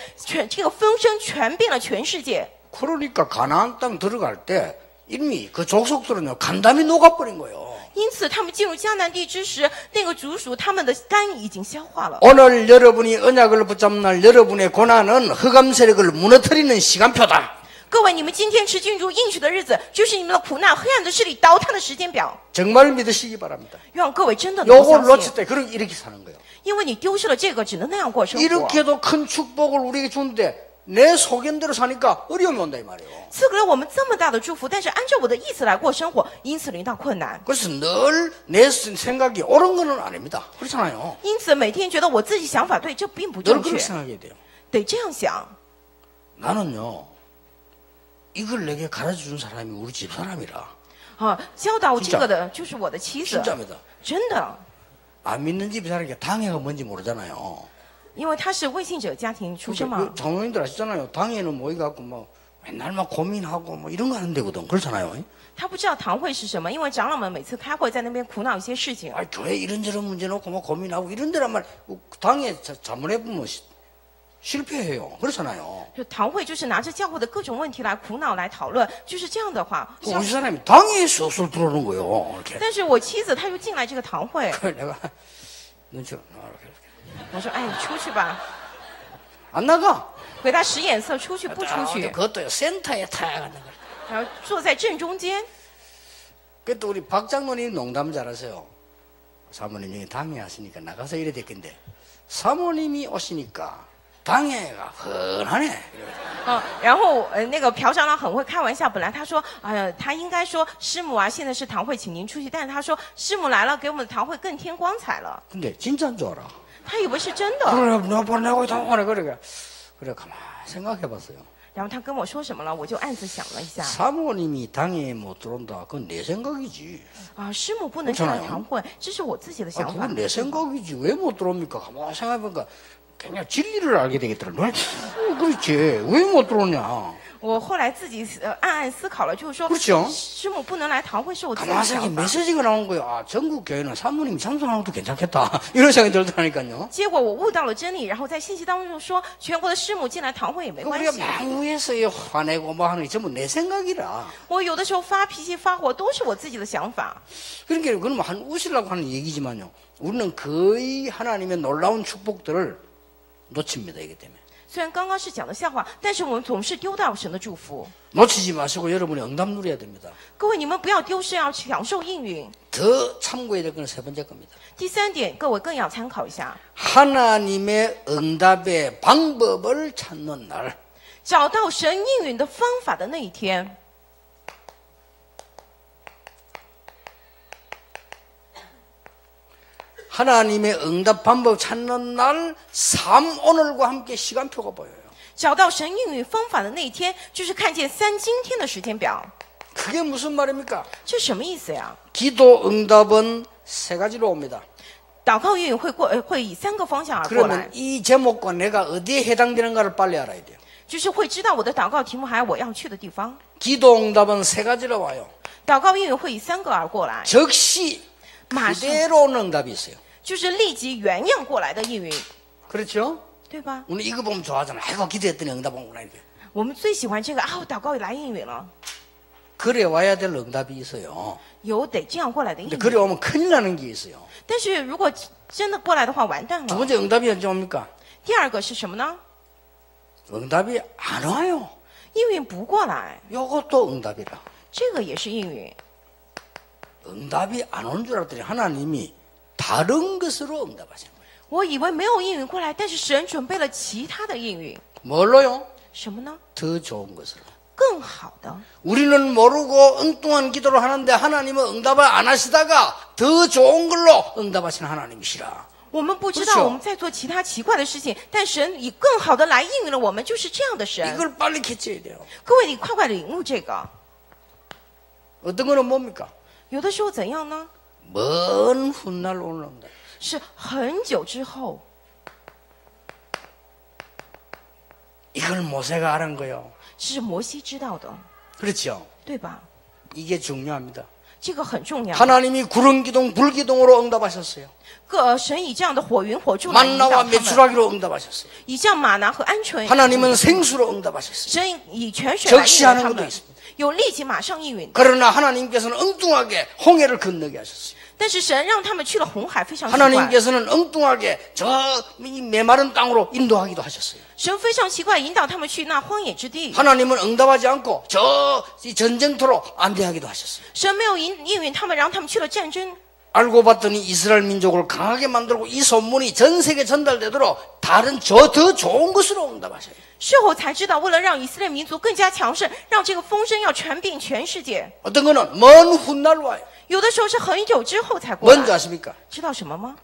Speaker 2: 这个风声传遍了全世界。
Speaker 1: 그러니까 가나안 땅 들어갈 때 이미 그 족속들은요 간담이 녹아버린 거예요.
Speaker 2: 因此，他们进入迦南地之时，那个族属他们的肝已经消化了。
Speaker 1: 오늘 여러분이 언약을 붙잡는 날 여러분의 고난은 흑암 세력을 무너뜨리는 시간표다.
Speaker 2: 各位，你们今天是进入应许的日子，就是你们的苦难、黑暗的势力倒塌的时间表。
Speaker 1: 정말 믿으시기 바랍니다.
Speaker 2: 愿各位真的能够
Speaker 1: 요걸
Speaker 2: 相
Speaker 1: 놓칠
Speaker 2: 信，
Speaker 1: 때 그럼 이렇게 사는 거예요.
Speaker 2: 因为你丢失了这个，只能那样过生活。
Speaker 1: 이렇게도 큰 축복을 우리에게 주는데 내 소견대로 사니까 어려움이 온다 이 말이에요.
Speaker 2: 赐给了我们这么大的祝福，但是按照我的意思来过生活，因此临到困难。
Speaker 1: 그래서 늘 내 생각이 옳은 거는 아닙니다. 그렇잖아요.
Speaker 2: 因此每天觉得我自己想法对，这并不
Speaker 1: 늘
Speaker 2: 正
Speaker 1: 그렇게
Speaker 2: 确，
Speaker 1: 생각해야 돼요.
Speaker 2: 得这样想。
Speaker 1: 나는요 이걸 내게 가르쳐준 사람이 우리 집 사람이라
Speaker 2: 啊，教导这个的就是我的妻子，
Speaker 1: 진짜입니다.
Speaker 2: 真的，
Speaker 1: 안 믿는 집 사람이 당해가 뭔지 모르잖아요.
Speaker 2: 因为他是未信者家庭出身嘛。
Speaker 1: 장로님들 아시잖아요. 당해는 모여갖고 뭐 맨날 막 고민하고 뭐 이런 거 하는 데거든. 그렇잖아요.
Speaker 2: 他不知道堂会是什么，因为长老们每次开会在那边苦恼一些事情。
Speaker 1: 아, 교회 이런저런 문제 놓고 뭐 고민하고 이런 데란 말 당해 자문해보면 실패해요. 그렇잖아요.
Speaker 2: 就堂会就是拿着教会的各种问题来苦恼来讨论，就是这样的话。
Speaker 1: 우리 사람이 당해 쑥쑥 들어오는 거예요. 이렇게.
Speaker 2: 但是我妻子她又进来这个堂会，
Speaker 1: 그래 내가 눈치로 이렇게.
Speaker 2: 我说：“哎，你出去吧。
Speaker 1: 안 나가. ”
Speaker 2: 给他使眼色，出去不出去，
Speaker 1: 그것도요 센터에 타야가는 거.
Speaker 2: 然后坐在正中间。
Speaker 1: 그때 우리 박 장로님 농담 잘하세요. 사모님 여기 당회 하시니까 나가서 이래 됐건데 사모님이 오시니까 당회가 훤하네.
Speaker 2: 然后那个朴长老很会开玩笑，本来他说，哎呀，他应该说师母啊，现在是堂会，请您出去，但是他说师母来了，给我们的堂会更添光彩了。
Speaker 1: 근데 진짜인 줄 알아.
Speaker 2: 他以为是真的，
Speaker 1: 그래 내가 당하네 그래 가만 생각해봤어요.
Speaker 2: 然后他跟我说什么了，我就暗自想了一下。
Speaker 1: 사모님이 당에 못 들어온다. 그건 내 생각이지.
Speaker 2: 啊，师母不能进来堂会，这是我自己的想法。
Speaker 1: 그건 내 생각이지. 왜 못 들어옵니까? 가만히 생각해보니까 그냥 진리를 알게 되겠더라. 그렇지. 왜 못 들어오냐?
Speaker 2: 我后来自己暗暗思考了，就是说，
Speaker 1: 그렇죠.
Speaker 2: 师母不能来堂会是我自己的
Speaker 1: 가만히
Speaker 2: 想
Speaker 1: 생각해
Speaker 2: 法。
Speaker 1: 메시지가 나온 거야. 아, 전국 교회는 사모님이 참석하는 것도 괜찮겠다. 이런 생각이 들더라니까요.
Speaker 2: 结果我悟到了真理，然后在信息当中说，全国的师母进来堂会也没关
Speaker 1: 우리가
Speaker 2: 系。
Speaker 1: 망우에서 화내고 뭐 하는 게 전부 내 생각이라.
Speaker 2: 我有的时候发脾气发火都是我自己的想法。
Speaker 1: 그러니까 그건 한 웃으려고 하는 얘기지만요. 우리는 거의 하나님의 놀라운 축복들을 놓칩니다. 이기 때문에.
Speaker 2: 虽然刚刚是讲的笑话，但是我们总是丢掉神的祝福。
Speaker 1: 놓치지 마시고 여러분이 응답 누려야 됩니다.
Speaker 2: 各位，你们不要丢失，要享受应允。
Speaker 1: 더 참고해야 될 건 세 번째 겁니다.
Speaker 2: 第三点，各位更要参考一下，
Speaker 1: 하나님의 응답의 방법을 찾는 날.
Speaker 2: 找到神应允的方法的那一天。
Speaker 1: 하나님의 응답 방법 찾는 날 삶 오늘과 함께 시간표가 보여요.
Speaker 2: 找到神应允方法的那一天，就是看见三今天的时间表。
Speaker 1: 그게 무슨 말입니까?
Speaker 2: 这什么意思呀？
Speaker 1: 기도 응답은 세 가지로 옵니다.
Speaker 2: 祷告应允会以3个方向而过来
Speaker 1: 그러면 ，이 제목과 내가 어디에 해당되는가를 빨리 알아야 돼요.
Speaker 2: 就是会知道我的祷告题目还有我要去的地方。
Speaker 1: 기도 응답은 세 가지로 와요.
Speaker 2: 祷告应允会以3个而过来，
Speaker 1: 즉시
Speaker 2: 马上
Speaker 1: 그대로 오는 응답이 있어요.
Speaker 2: 就是立即原样过来的应允，
Speaker 1: 그렇죠?
Speaker 2: 对吧？
Speaker 1: 우리 이거 보면 좋아하잖아. 아이고 기도했더니 응답 오구나 이렇게.
Speaker 2: 我们最喜欢这个啊，我祷告来应允了，
Speaker 1: 그래 와야 될 응답이 있어요.
Speaker 2: 有得这样过来的应
Speaker 1: 근데
Speaker 2: 允。
Speaker 1: 그래 오면 큰일 나는 게 있어요.
Speaker 2: 但是如果真的过来的话，完蛋
Speaker 1: 두
Speaker 2: 了。
Speaker 1: 번째 응답이 언제 옵니까?
Speaker 2: 第二个是什么呢？
Speaker 1: 응답이 안 와요.
Speaker 2: 应允不过来，
Speaker 1: 요것도 응답이라.
Speaker 2: 这个也是应允。
Speaker 1: 응답이 안 온 줄 알았더니 하나님이 다른 것으로 응답하시는 거예요.
Speaker 2: 我以为没有应允过来，但是神准备了其他的应允，
Speaker 1: 뭘로요?
Speaker 2: 什么呢？
Speaker 1: 더 좋은 것으로.
Speaker 2: 更好的。
Speaker 1: 우리는 모르고 엉뚱한 기도를 하는데 하나님은 응답을 안 하시다가 더 좋은 걸로 응답하시는 하나님이시라.
Speaker 2: 我们不知
Speaker 1: 그렇죠
Speaker 2: 道我们在做其他奇怪的事情，但神以更好的来应允了我们，就是这样的神。
Speaker 1: 이걸 빨리 캐치해야 돼요.
Speaker 2: 各位，你快快领悟这个。
Speaker 1: 어떤 거는 뭡니까?
Speaker 2: 有的时候怎样呢？
Speaker 1: 먼 훗날 오는 응답.
Speaker 2: 是很久之后，
Speaker 1: 이걸 모세가 알은 거예요.
Speaker 2: 是摩西知道的，
Speaker 1: 그렇죠?
Speaker 2: 对吧？
Speaker 1: 이게 중요합니다.
Speaker 2: 这个很重要。
Speaker 1: 하나님이 구름 기둥 불 기둥으로 응답하셨어요.
Speaker 2: 神以这样的火云火柱来引导
Speaker 1: 만나와
Speaker 2: 他们，
Speaker 1: 메추라기로 응답하셨어요.
Speaker 2: 以这样马拿和鹌鹑。
Speaker 1: 하나님은 생수로 응답하셨어요.
Speaker 2: 神以泉水来应允
Speaker 1: 즉시하는
Speaker 2: 他
Speaker 1: 것도
Speaker 2: 们，
Speaker 1: 있습니다.
Speaker 2: 有立即马上应允的。
Speaker 1: 그러나 하나님께서는 엉뚱하게 홍해를 건너게 하셨어요.
Speaker 2: 但是神让他们去了红海，非常奇怪。
Speaker 1: 하나님께서는 엉뚱하게 저 메마른 땅으로 인도하기도 하셨어요.
Speaker 2: 神非常奇怪，引导他们去那荒野之地。
Speaker 1: 하나님은 응답하지 않고 저 전쟁터로 안대하기도 하셨어요.
Speaker 2: 神没有应允他们，让他们去了战争。
Speaker 1: 알고 봤더니 이스라엘 민족을 강하게 만들고 이 소문이 전 세계에 전달되도록 다른 저 더 좋은 것으로 응답하셔요.
Speaker 2: 事后才知道，为了让以色列民族更加强盛，让这个风声要传遍全世界。
Speaker 1: 어떤 거는 먼 훗날 와요.
Speaker 2: 有的时候是很久之后才过
Speaker 1: 뭔지
Speaker 2: 来。
Speaker 1: 아십니까?
Speaker 2: 知道什么吗？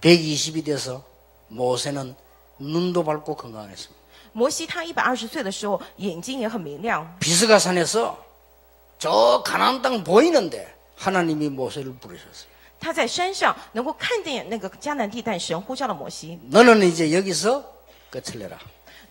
Speaker 1: 120이 돼서 모세는 눈도 밝고 건강했습니다.
Speaker 2: 摩西他120岁的时候，眼睛也很明亮。
Speaker 1: 비스가산에서 저 가나안 땅 보이는데 하나님이 모세를 부르셨어요.
Speaker 2: 他在山上能够看见那个迦南地，但神呼叫了摩西。
Speaker 1: 너는 이제 여기서 끝을 내라.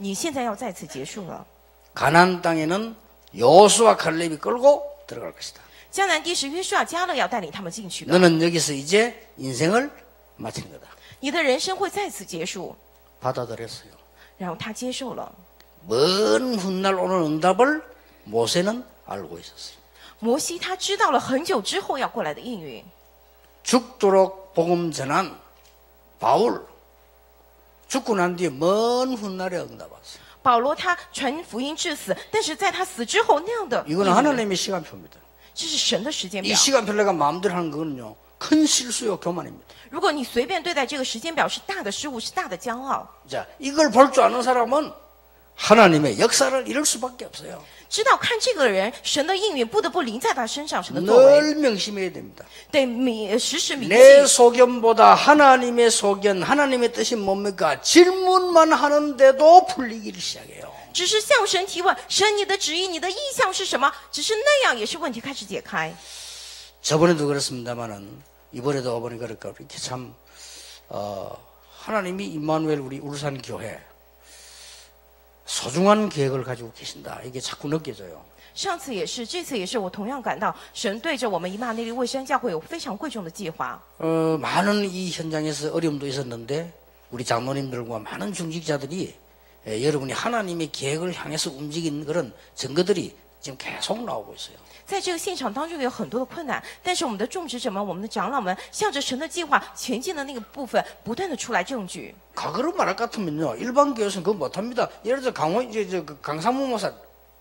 Speaker 2: 你现在要再次结束了。
Speaker 1: 가나안 땅에는 여호수아 칼렙이 끌고 들어갈 것이다.
Speaker 2: 迦南地是约书亚迦勒要带领他们进去的。
Speaker 1: 너는 여기서 이제 인생을 마치는 거다.
Speaker 2: 你的人生会再次结束。
Speaker 1: 받아들였어요.
Speaker 2: 然后他接受了。
Speaker 1: 먼 훗날 오는 응답을 모세는 알고 있었어요.
Speaker 2: 摩西他知道了很久之后要过来的应允。
Speaker 1: 죽도록 복음 전한 바울 죽고 난 뒤에 먼 훗날에 응답 왔어요.
Speaker 2: 保罗他传福音至死，但是在他死之后那样的应
Speaker 1: 이거는
Speaker 2: 允，
Speaker 1: 하나님의 시간표입니다.
Speaker 2: 这是神的时间
Speaker 1: 이
Speaker 2: 表。
Speaker 1: 시간표를 내가 마음대로 하는 거는요 큰 실수요 교만입니다.
Speaker 2: 如果你随便对待这个时间表，是大的失误，是大的骄傲。
Speaker 1: 자, 이걸 볼 줄 아는 사람은 하나님의 역사를 이룰 수밖에 없어요.
Speaker 2: 知道看这个人，神的应允不得不临在他身上，神的作为
Speaker 1: 늘 명심해야 됩니다.
Speaker 2: 得时时铭
Speaker 1: 내
Speaker 2: 记。
Speaker 1: 소견보다 하나님의 소견, 하나님의 뜻이 뭡니까? 질문만 하는데도 풀리기를 시작해요.
Speaker 2: 只是向神提问，神你的旨意你的意向是什么？只是那样也是问题开始解开。
Speaker 1: 저번에도 그렇습니다만은 이번에도 어머니 그럴까 이렇게 참 하나님이 임마누엘 우리 울산 교회 소중한 계획을 가지고 계신다. 이게 자꾸 느껴져요.
Speaker 2: 上次也是，这次也是，我同样感到神对着我们以马内利卫生教会有非常贵重的计划。
Speaker 1: 많은 이 현장에서 어려움도 있었는데 우리 장로님들과 많은 중직자들이 여러분이 하나님의 계획을 향해서 움직이는 그런 증거들이 지금 계속 나오고 있어요.
Speaker 2: 在这个现场当中有很多的困难，但是我们的种植者们、我们的长老们，向着神的计划前进的那个部分，不断的出来证据。
Speaker 1: 과거로 말할 것 같으면요, 일반 교회에서는 그거 못합니다. 예를 들어 강사무 목사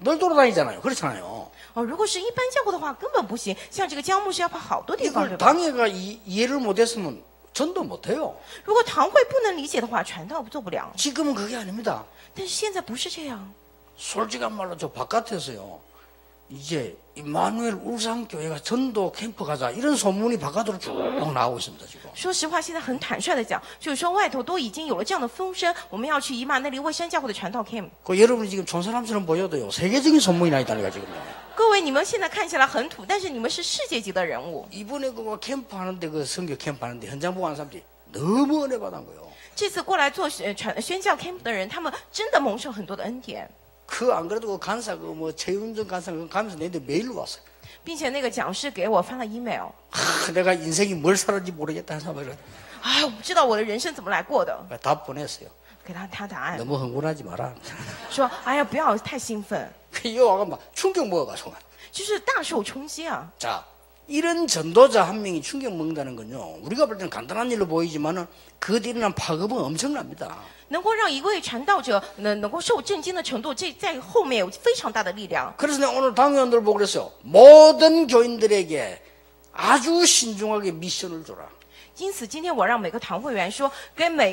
Speaker 1: 늘 돌아다니잖아요. 그렇잖아요.
Speaker 2: 如果是一般教会的话，根本不行。像这个江牧师要跑好多地方，对
Speaker 1: 이걸
Speaker 2: 吧？
Speaker 1: 당회가 이해를 못했으면 전도 못해요.
Speaker 2: 如果堂会不能理解的话，传道做不了。
Speaker 1: 지금은 그게 아닙니다.
Speaker 2: 但是现在不是这样。
Speaker 1: 솔직한 말로 저 바깥에서요, 이제 임마누엘 울산교회가 전도 캠프 가자 이런 소문이 바깥으로 쭉 나오고 있습니다. 지금.
Speaker 2: 说实话，现在很坦率的讲，就是说外头都已经有了这样的风声，我们要去以马内利卫生教会的传道 camp。
Speaker 1: 여러분이 지금 촌사람처럼 보여도요, 세계적인 소문이 나 있다니까 지금요.
Speaker 2: 各位，你们现在看起来很土，但是你们是世界级的人物。
Speaker 1: 이번에 그 캠프 하는데 그 선교 캠프 하는데 현장 보고 하는 사람들이 너무 은혜 받은 거예요.
Speaker 2: 这次过来做宣教 camp 的人，他们真的蒙受很多的恩典。
Speaker 1: 그 안 그래도 그 간사 최윤정 간사 가면서 내한테 메일로 왔어요.
Speaker 2: 并且那个讲师给我发了 email，
Speaker 1: 내가 인생이 뭘 살았는지 모르겠다는 사람을
Speaker 2: 哎，我不知道我的人生怎么来过的，
Speaker 1: 답 보냈어요.
Speaker 2: 给他答案，
Speaker 1: 너무 흥분하지 마라.
Speaker 2: 说哎呀不要太兴奋，
Speaker 1: 이 와가 막 충격 먹어가지고.
Speaker 2: 就是大受冲击啊。
Speaker 1: 자, 이런 전도자 한 명이 충격 먹는다는 건요, 우리가 볼 때는 간단한 일로 보이지만은 그 뒤에 일어난 파급은 엄청납니다.
Speaker 2: 能够让一位传道者能够受震惊的程度，这在后面有非常大的力量。
Speaker 1: 그래서 내가 오늘 당회원들 보고 그랬어요. 모든 교인들에게 아주 신중하게 미션을 줘라.
Speaker 2: 因此，今天我让每个堂会员说，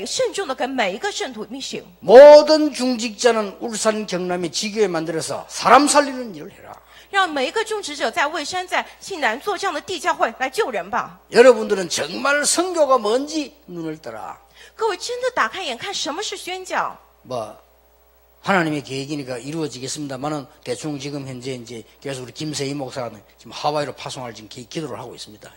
Speaker 2: 慎重的跟每一个圣徒 mission，
Speaker 1: 모든 중직자는 울산 경남의 지교에 만들어서 사람 살리는 일을 해라.
Speaker 2: 让每一个种植者在蔚山、在信南做这样的地教会来救人吧。
Speaker 1: 여러분들은 정말 선교가 뭔지 눈을 떠라.
Speaker 2: 各位真的打开眼看什么是宣教。
Speaker 1: 뭐 하나님의 계획이니까 이루어지겠습니다만은 대충 지금 현재 이제 그래서 우리 김세희 목사가 지금 하와이로 파송할 지금 기도를 하고 있습니다.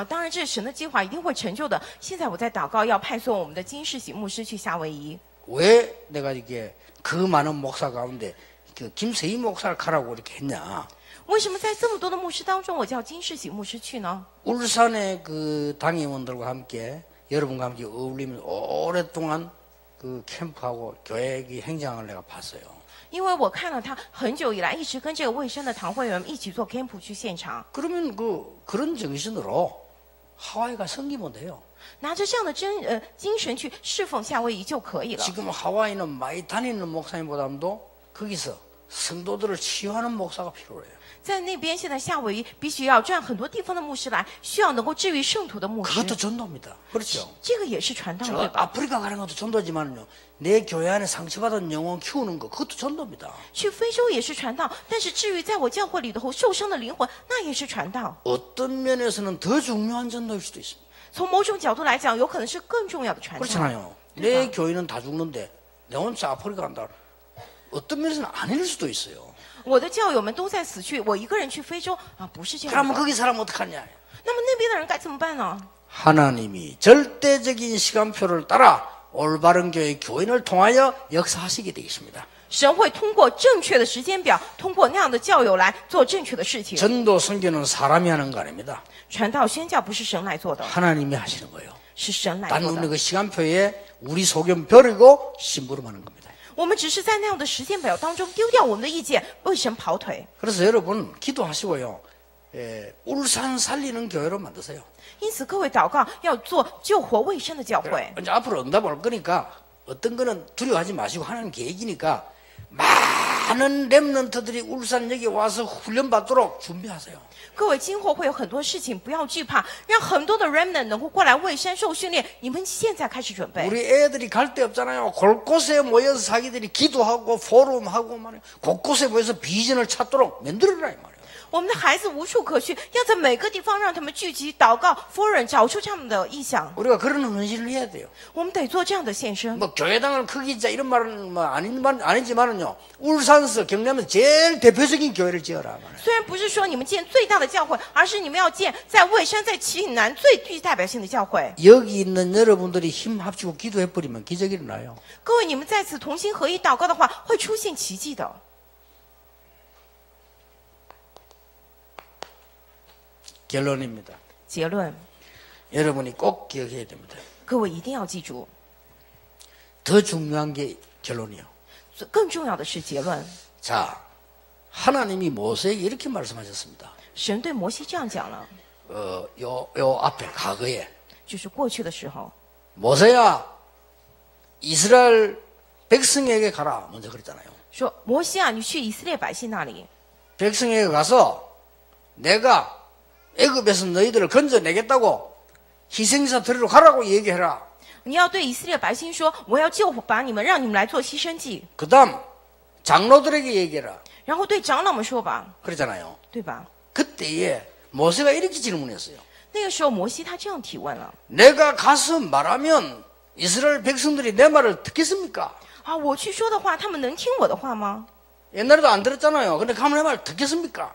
Speaker 2: 当然这是神的计划一定会成就的。现在我在祷告，要派送我们的金世喜牧师去夏威夷。
Speaker 1: 왜 내가 이게 그 많은 목사 가운데 그 김세희 목사를 가라고 이렇게 했냐?
Speaker 2: 为什么在这么多的牧师当中，我叫金世喜牧师去呢？
Speaker 1: 울산의 그 당회원들과 함께 여러분과 함께 어울리면서 오랫동안 그 캠프하고 교회 행장을 내가 봤어요.
Speaker 2: 因为我看了他很久以来一直跟这个卫生的堂会员一起做 camp 去现场。
Speaker 1: 그러면 그런 정신으로 하와이가 섬기면 돼요.
Speaker 2: 拿着这样的精神去侍奉夏威夷就可以了。
Speaker 1: 지금 하와이는 많이 다니는 목사님보다도 거기서 성도들을 치유하는 목사가 필요해요.
Speaker 2: 在那边现在夏威夷必须要转很多地方的牧师来，需要能够治愈圣徒的牧师。
Speaker 1: 그것도 전도입니다. 그렇죠?
Speaker 2: 这个也是传道，对
Speaker 1: 저
Speaker 2: 吧？
Speaker 1: 아프리카 가는 것도 전도지만요. 내 교회 안에 상처받은 영혼 키우는 거 그것도 전도입니다.
Speaker 2: 去非洲也是传道，但是治愈在我教会里头受伤的灵魂，那也是传道。
Speaker 1: 어떤 면에서는 더 중요한 전도일 수도 있습니다.
Speaker 2: 从某种角度来讲，有可能是更重要的传道。
Speaker 1: 그렇잖아요. 내 교인은 다 죽는데 내 혼자 아프리카 간다. 어떤 면에서는 아닐 수도 있어요.
Speaker 2: 我的教友们都在死去，我一个人去非洲啊，不是这样
Speaker 1: 그러면
Speaker 2: 的。
Speaker 1: 거기 사람 어떡하냐?
Speaker 2: 那么那边的人该怎么办呢？
Speaker 1: 하나님이 절대적인 시간표를 따라 올바른 교회 교인을 통하여 역사하시게 되겠습니다.
Speaker 2: 神会通过正确的时间表，通过那样的教友来做正确的事情。
Speaker 1: 전도 선교는 사람이 하는 거 아닙니다.
Speaker 2: 传道宣教不是神来做的，
Speaker 1: 하나님이 하시는 거예요.
Speaker 2: 是神来
Speaker 1: 단
Speaker 2: 做
Speaker 1: 우리는
Speaker 2: 的。
Speaker 1: 그 시간표에 우리 소견 버리고 심부름하는 겁니다.
Speaker 2: 我们只是在那样的时间表当中丢掉我们的意见，为神跑腿。
Speaker 1: 그래서 여러분 기도하시고요. 울산 살리는 교회로 만드세요.
Speaker 2: 因此，各位祷告要做救活卫生的教会。
Speaker 1: 이제 앞으로 응답 올 거니까 어떤 거는 두려워하지 마시고 하나님 계획이니까 많은 렘넌트들이 울산 여기 와서 훈련 받도록 준비하세요.
Speaker 2: 各位，今后会有很多事情，不要惧怕，让很多的 remnant 能够过来卫生受训练。你们现在开始准备。
Speaker 1: 우리 애들이 갈 데 없잖아요. 곳곳에 모여서 자기들이 기도하고 포럼하고 말이에요. 곳곳에 모여서 비전을 찾도록 만들어라 이 말이에요.
Speaker 2: 我们的孩子无处可去，要在每个地方让他们聚集祷告，夫人找出他们的意向。
Speaker 1: 우리가 그런 헌신을 해야 돼요.
Speaker 2: 我们得做这样的献身。
Speaker 1: 뭐 교회당을 크게 짓자 이런 말은 뭐 아니지만은요. 울산서 경남에서 제일 대표적인 교회를 지어라.
Speaker 2: 虽然不是说你们建最大的教会，而是你们要建在蔚山、在旗岭南最具代表性的教会。
Speaker 1: 여기 있는 여러분들이 힘 합치고 기도해버리면 기적이 일어나요.
Speaker 2: 各位，你们在此同心合一祷告的话，会出现奇迹的。
Speaker 1: 결론입니다.
Speaker 2: 结论，
Speaker 1: 여러분이 꼭 기억해야 됩니다.
Speaker 2: 各位一定要记住，
Speaker 1: 더 중요한 게 결론이요.
Speaker 2: 更重要的是结论。
Speaker 1: 자, 하나님이 모세에게 이렇게 말씀하셨습니다.
Speaker 2: 神对摩西这样讲了，
Speaker 1: 요 앞에 과거에
Speaker 2: 就是过去的时候，
Speaker 1: 모세야 이스라엘 백성에게 가라 먼저 그랬잖아요.
Speaker 2: 说摩西啊，你去以色列百姓那里，
Speaker 1: 백성에게 가서 내가 애굽에서 너희들을 건져내겠다고 희생사 드리러 가라고 얘기해라.
Speaker 2: 你要对以色列百姓说，我要救把你们，让你们来做牺牲祭。
Speaker 1: 그다음 장로들에게 얘기해라.
Speaker 2: 然后对长老们说吧，
Speaker 1: 그랬잖아요.
Speaker 2: 对吧？
Speaker 1: 그때에 모세가 이렇게 질문했어요.
Speaker 2: 那个时候摩西他这样提问了
Speaker 1: 내가 가서 말하면 이스라엘 백성들이 내 말을 듣겠습니까?
Speaker 2: 啊，我去说的话，他们能听我的话吗？
Speaker 1: 옛날에도 안 들었잖아요. 근데 가면 내 말 듣겠습니까?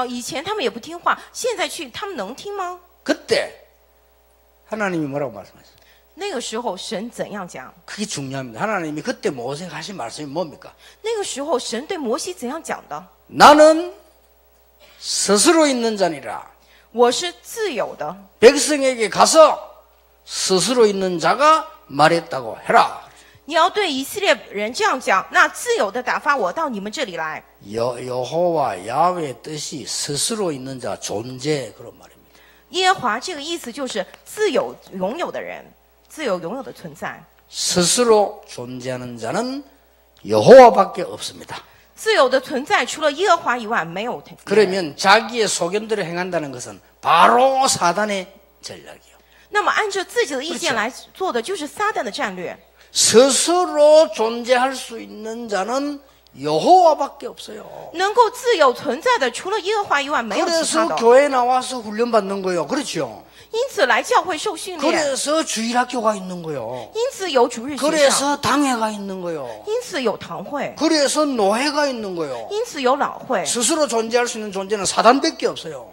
Speaker 2: 以前他们也不听话，现在去他们能听吗？
Speaker 1: 그때 하나님이 뭐라고 말씀하셨어요?
Speaker 2: 那个时候神怎样讲？
Speaker 1: 그게 중요합니다. 하나님이 그때 모세가 하신 말씀이 뭡니까?
Speaker 2: 那个时候神对摩西怎样讲的？
Speaker 1: 나는 스스로 있는 자니라.
Speaker 2: 我是自由的，
Speaker 1: 백성에게 가서 스스로 있는 자가 말했다고 해라.
Speaker 2: 你要对以色列人这样讲，那自由的打发我到你们这里来。
Speaker 1: 여호와 야훼의 뜻이 스스로 있는 자 존재 그런 말입니다.
Speaker 2: 耶和华这个意思就是自由拥有的人，自由拥有的存在。
Speaker 1: 스스로 존재하는 자는 여호와밖에 없습니다.
Speaker 2: 自由的存在除了耶和华以外没有。
Speaker 1: 그러면 자기의 소견대로 행한다는 것은 바로 사단의 전략이요.
Speaker 2: 那么按照自己的意见来做的就是撒旦的战略。
Speaker 1: 스스로 존재할 수 있는 자는 여호와밖에 없어요.
Speaker 2: 能够自由存在的除了耶和华以外没有其他
Speaker 1: 그래서
Speaker 2: 的。
Speaker 1: 교회 나와서 훈련 받는 거요. 그렇죠.
Speaker 2: 因此来教会受训练，
Speaker 1: 그래서 주일학교가 있는 거요.
Speaker 2: 因此有主日学校，
Speaker 1: 그래서 당회가 있는 거요.
Speaker 2: 因此有堂会，
Speaker 1: 그래서 노회가 있는 거요.
Speaker 2: 因此有老会，
Speaker 1: 스스로 존재할 수 있는 존재는 사단밖에 없어요.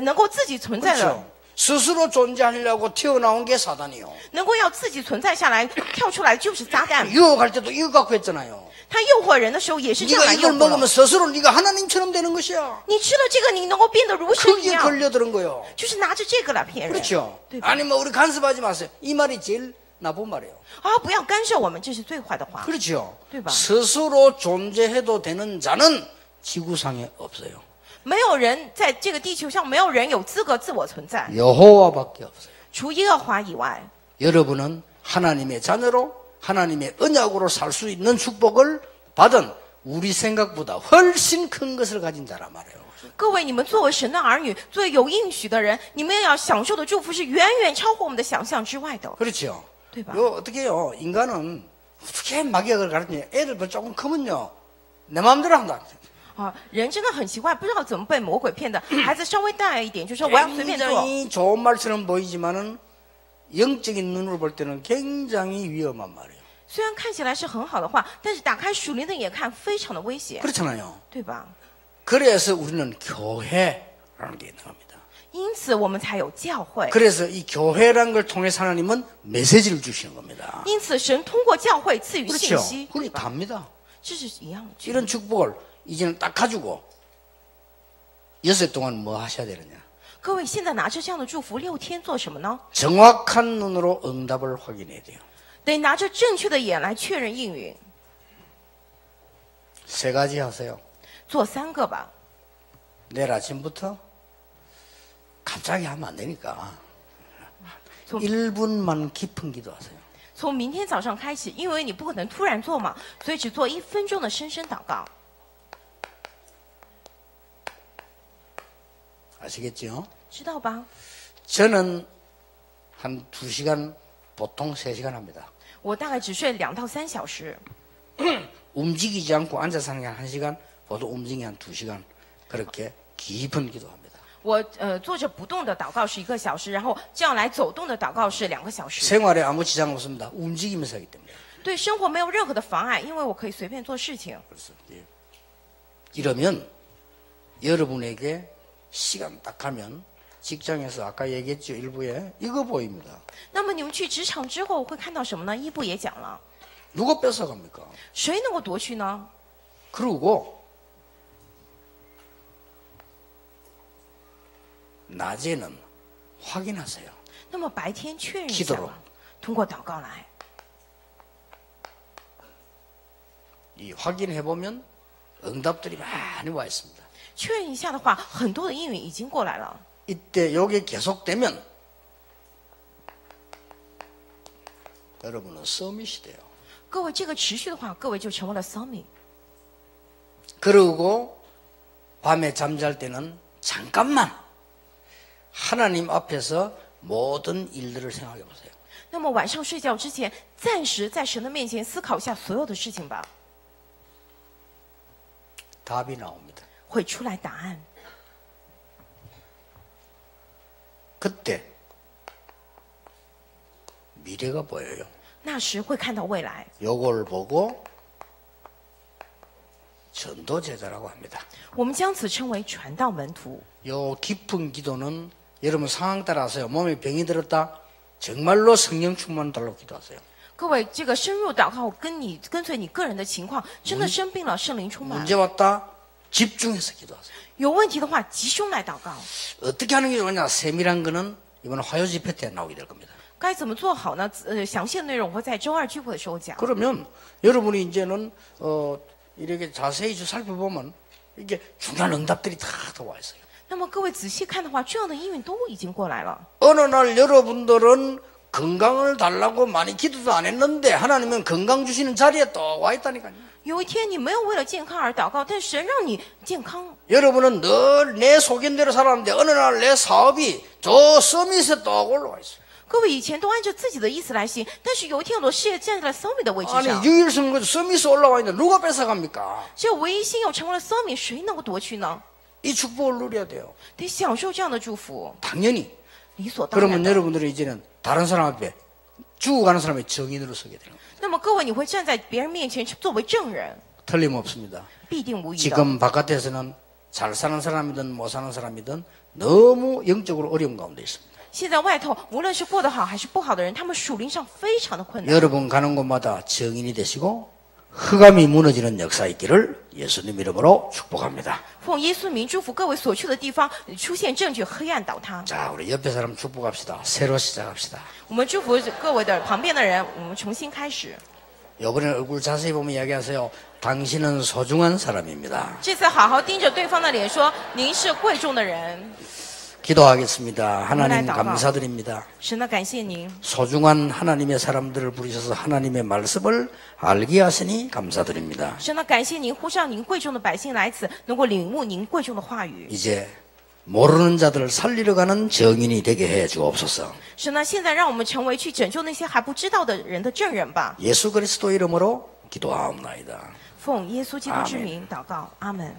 Speaker 2: 能够自己存在的，
Speaker 1: 그렇죠. 스스로 존재하려고 튀어나온 게 사단이요.
Speaker 2: 能够要自己存在下来跳出来就是撒旦。
Speaker 1: 유혹할 때도 이거 갖고 했잖아요.
Speaker 2: 他诱惑人的时候也是这样
Speaker 1: 네가
Speaker 2: 来诱
Speaker 1: 이걸
Speaker 2: 惑
Speaker 1: 먹으면
Speaker 2: 了。
Speaker 1: 스스로 네가 하나님처럼 되는 것이야.
Speaker 2: 你吃了这个，你能够变得如神一
Speaker 1: 그게
Speaker 2: 样，
Speaker 1: 걸려드는 거요.
Speaker 2: 就是拿着这个来骗人。
Speaker 1: 그렇죠.
Speaker 2: 对吧？
Speaker 1: 아니 뭐 우리 간섭하지 마세요. 이 말이 제일 나쁜 말이에요.
Speaker 2: 啊，不要干涉我们，这是最坏的话。
Speaker 1: 그렇죠.
Speaker 2: 对吧？
Speaker 1: 스스로 존재해도 되는 자는 지구상에 없어요.
Speaker 2: 没有人在这个地球上，没有人有资格自我存在，
Speaker 1: 여호와밖에 없어요.
Speaker 2: 除耶和华以外。
Speaker 1: 여러분은 하나님의 자녀로 하나님의 언약으로 살 수 있는 축복을 받은 우리 생각보다 훨씬 큰 것을 가진 자란 말이에요.
Speaker 2: 各位，你们作为神的儿女，作为有应许的人，你们要享受的祝福是远远超乎我们的想象之外的，
Speaker 1: 그렇죠.
Speaker 2: 对吧？
Speaker 1: 요 어떻게 해요? 인간은 어떻게 막역을 가르치냐? 애들 뭐 조금 크면요 내 마음대로 한다.
Speaker 2: 啊，人真的很奇怪，不知道怎么被魔鬼骗的。孩子稍微大一点，就说我要随便做。
Speaker 1: 굉장히 좋은 말처럼 보이지만은 영적인 눈으로 볼 때는 굉장히 위험한 말이에요.
Speaker 2: 虽然看起来是很好的话，但是打开属灵的眼看，非常的危险，
Speaker 1: 그렇잖아요.
Speaker 2: 对吧？
Speaker 1: 그래서 우리는 교회라는 게 있는 겁니다.
Speaker 2: 因此我们才有教会。
Speaker 1: 그래서 이 교회라는 걸 통해서 하나님은 메시지를 주시는 겁니다.
Speaker 2: 因此神通过教会赐予信
Speaker 1: 그렇죠.
Speaker 2: 息，
Speaker 1: 그게
Speaker 2: 对吧？
Speaker 1: 답니다.
Speaker 2: 这是一样的。
Speaker 1: 이런 축복을 이제는 딱 가지고 6일 동안 뭐 하셔야 되느냐?
Speaker 2: 各位，现在拿着这样的祝福，6天做什么呢？
Speaker 1: 정확한 눈으로 응답을 확인해야 돼요.
Speaker 2: 得拿着正确的眼来确认应允。
Speaker 1: 세 가지 하세요.
Speaker 2: 做3个吧。
Speaker 1: 내일 아침부터 갑자기 하면 안 되니까
Speaker 2: 좀-
Speaker 1: 1분만 깊은 기도하세요.
Speaker 2: 从明天早上开始，因为你不可能突然做嘛，所以只做1分钟的深深祷告，
Speaker 1: 아시겠죠?
Speaker 2: 知道吧？
Speaker 1: 저는 한 2시간, 보통 3시간 합니다.
Speaker 2: 我大概只睡2到3小时，
Speaker 1: 움직이지 않고 앉아서 하는 게 한 1시간, 보통 움직이기 한 2시간 그렇게 깊은 기도합니다.
Speaker 2: 我坐着不动的祷告是1个小时，然后这样来走动的祷告是2个小时。
Speaker 1: 생활에 아무 지장 없습니다. 움직이면서 하기 때문에.
Speaker 2: 对生活没有任何的妨碍，因为我可以随便做事情。
Speaker 1: 그래서 이러면 여러분에게 시간 딱 하면 직장에서 아까 얘기했죠. 일부에 이거 보입니다.
Speaker 2: 那么你们去职场之后会看到什么呢？一部也讲了，
Speaker 1: 누가 뺏어갑니까?
Speaker 2: 谁能够夺去呢？
Speaker 1: 그리고 낮에는 확인하세요.
Speaker 2: 那么白天确认一下
Speaker 1: 기도로
Speaker 2: 吧，通过祷告来。
Speaker 1: 이 확인해 보면 응답들이 많이 와 있습니다.
Speaker 2: 确认一下的话，很多的应允已经过来了。
Speaker 1: 이때 요게 계속되면 여러분은 서밋이 돼요.
Speaker 2: 各位，这个持续的话，各位就成为了 summit。
Speaker 1: 그리고 밤에 잠잘 때는 잠깐만 하나님 앞에서 모든 일들을 생각해 보세요.
Speaker 2: 那么晚上睡觉之前，暂时在神的面前思考一下所有的事情吧，
Speaker 1: 답이 나옵니다.
Speaker 2: 会出来答案。
Speaker 1: 그때 미래가 보여요.
Speaker 2: 那时会看到未来。
Speaker 1: 요걸 보고 전도 제자라고 합니다.
Speaker 2: 我们将此称为传道门徒。
Speaker 1: 요 깊은 기도는 여러분 상황 따라 하세요. 몸에 병이 들었다. 정말로 성령 충만 달라고 기도하세요.
Speaker 2: 各位，这个深入祷告跟随你个人的情况，真的生病了，圣灵充满
Speaker 1: 문제 왔다. 집중해서 기도하세요.
Speaker 2: 有问题的话，集中来祷告。
Speaker 1: 어떻게 하는 게 좋으냐? 세밀한 거는 이번 화요 집회 때 나오게 될 겁니다.
Speaker 2: 该怎么做好呢？详细的内容我会在周2聚会的时候讲。
Speaker 1: 그러면 여러분이 이제는 이렇게 자세히 좀 살펴보면 이게 중요한 응답들이 다 와 있어요.
Speaker 2: 那么各位仔细看的话，这样的应允都已经过来了。
Speaker 1: 어느 날 여러분들은 건강을 달라고 많이 기도도 안 했는데 하나님은 건강 주시는 자리에 또 와 있다니까요.
Speaker 2: 有一天你没有为了健康而祷告，但神让你健康。
Speaker 1: 여러분은 늘 내 속임대로 살았는데 어느 날 내 사업이 저 서밋에 또 올라와 있어요.
Speaker 2: 各位以前都按照自己的意思来行，但是有一天我的事业站在了 summit 的位置
Speaker 1: 아니
Speaker 2: 上，
Speaker 1: 유일성 서밋에 올라와 있는데 누가 뺏어갑니까?
Speaker 2: 只有唯一信又成为了 summit， 谁能够夺去呢？
Speaker 1: 이 축복을 누려야 돼요.
Speaker 2: 得享受这样的祝福，
Speaker 1: 당연히.
Speaker 2: 理所当然
Speaker 1: 그러면
Speaker 2: 的。
Speaker 1: 여러분들은 이제는 다른 사람 앞에 죽어가는 사람의 증인으로 서게 되는 거예요.
Speaker 2: 那么各位，你会站在别人面前作为证人，
Speaker 1: 틀림없습니다.
Speaker 2: 必定无疑的。
Speaker 1: 지금 바깥에서는 잘 사는 사람이든 못 사는 사람이든 너무 영적으로 어려운 가운데 있습니다.
Speaker 2: 现在外头无论是过得好还是不好的人，他们属灵上非常的困难。
Speaker 1: 여러분 가는 곳마다 증인이 되시고 흑암이 무너지는 역사 있기를 예수님 이름으로 축복합니다.
Speaker 2: 奉耶稣名祝福各位所去的地方出现证据，黑暗倒塌。
Speaker 1: 자, 우리 옆에 사람 축복합시다. 새로 시작합시다.
Speaker 2: 我们祝福各位的旁边的人，我们重新开始。
Speaker 1: 이번에 얼굴 자세히 보면 이야기하세요. 당신은 소중한 사람입니다.
Speaker 2: 这次好好盯着对方的脸说：“您是贵重的人。
Speaker 1: 기도하겠습니다. 하나님
Speaker 2: 祷告。
Speaker 1: 감사드립니다.
Speaker 2: 神啊，感谢您，
Speaker 1: 소중한 하나님의 사람들을 부르셔서 하나님의 말씀을 알게 하시니 감사드립니다.
Speaker 2: 神啊，感谢您呼上您贵重的百姓来此，能够领悟您贵重的话语。
Speaker 1: 이제 모르는 자들을 살리러 가는 증인이 되게 해 주옵소서.
Speaker 2: 神啊，现在让我们成为去拯救那些还不知道的人的证人吧。
Speaker 1: 예수 그리스도 이름으로 기도하옵나이다.
Speaker 2: 奉耶稣基督之名祷告，阿门。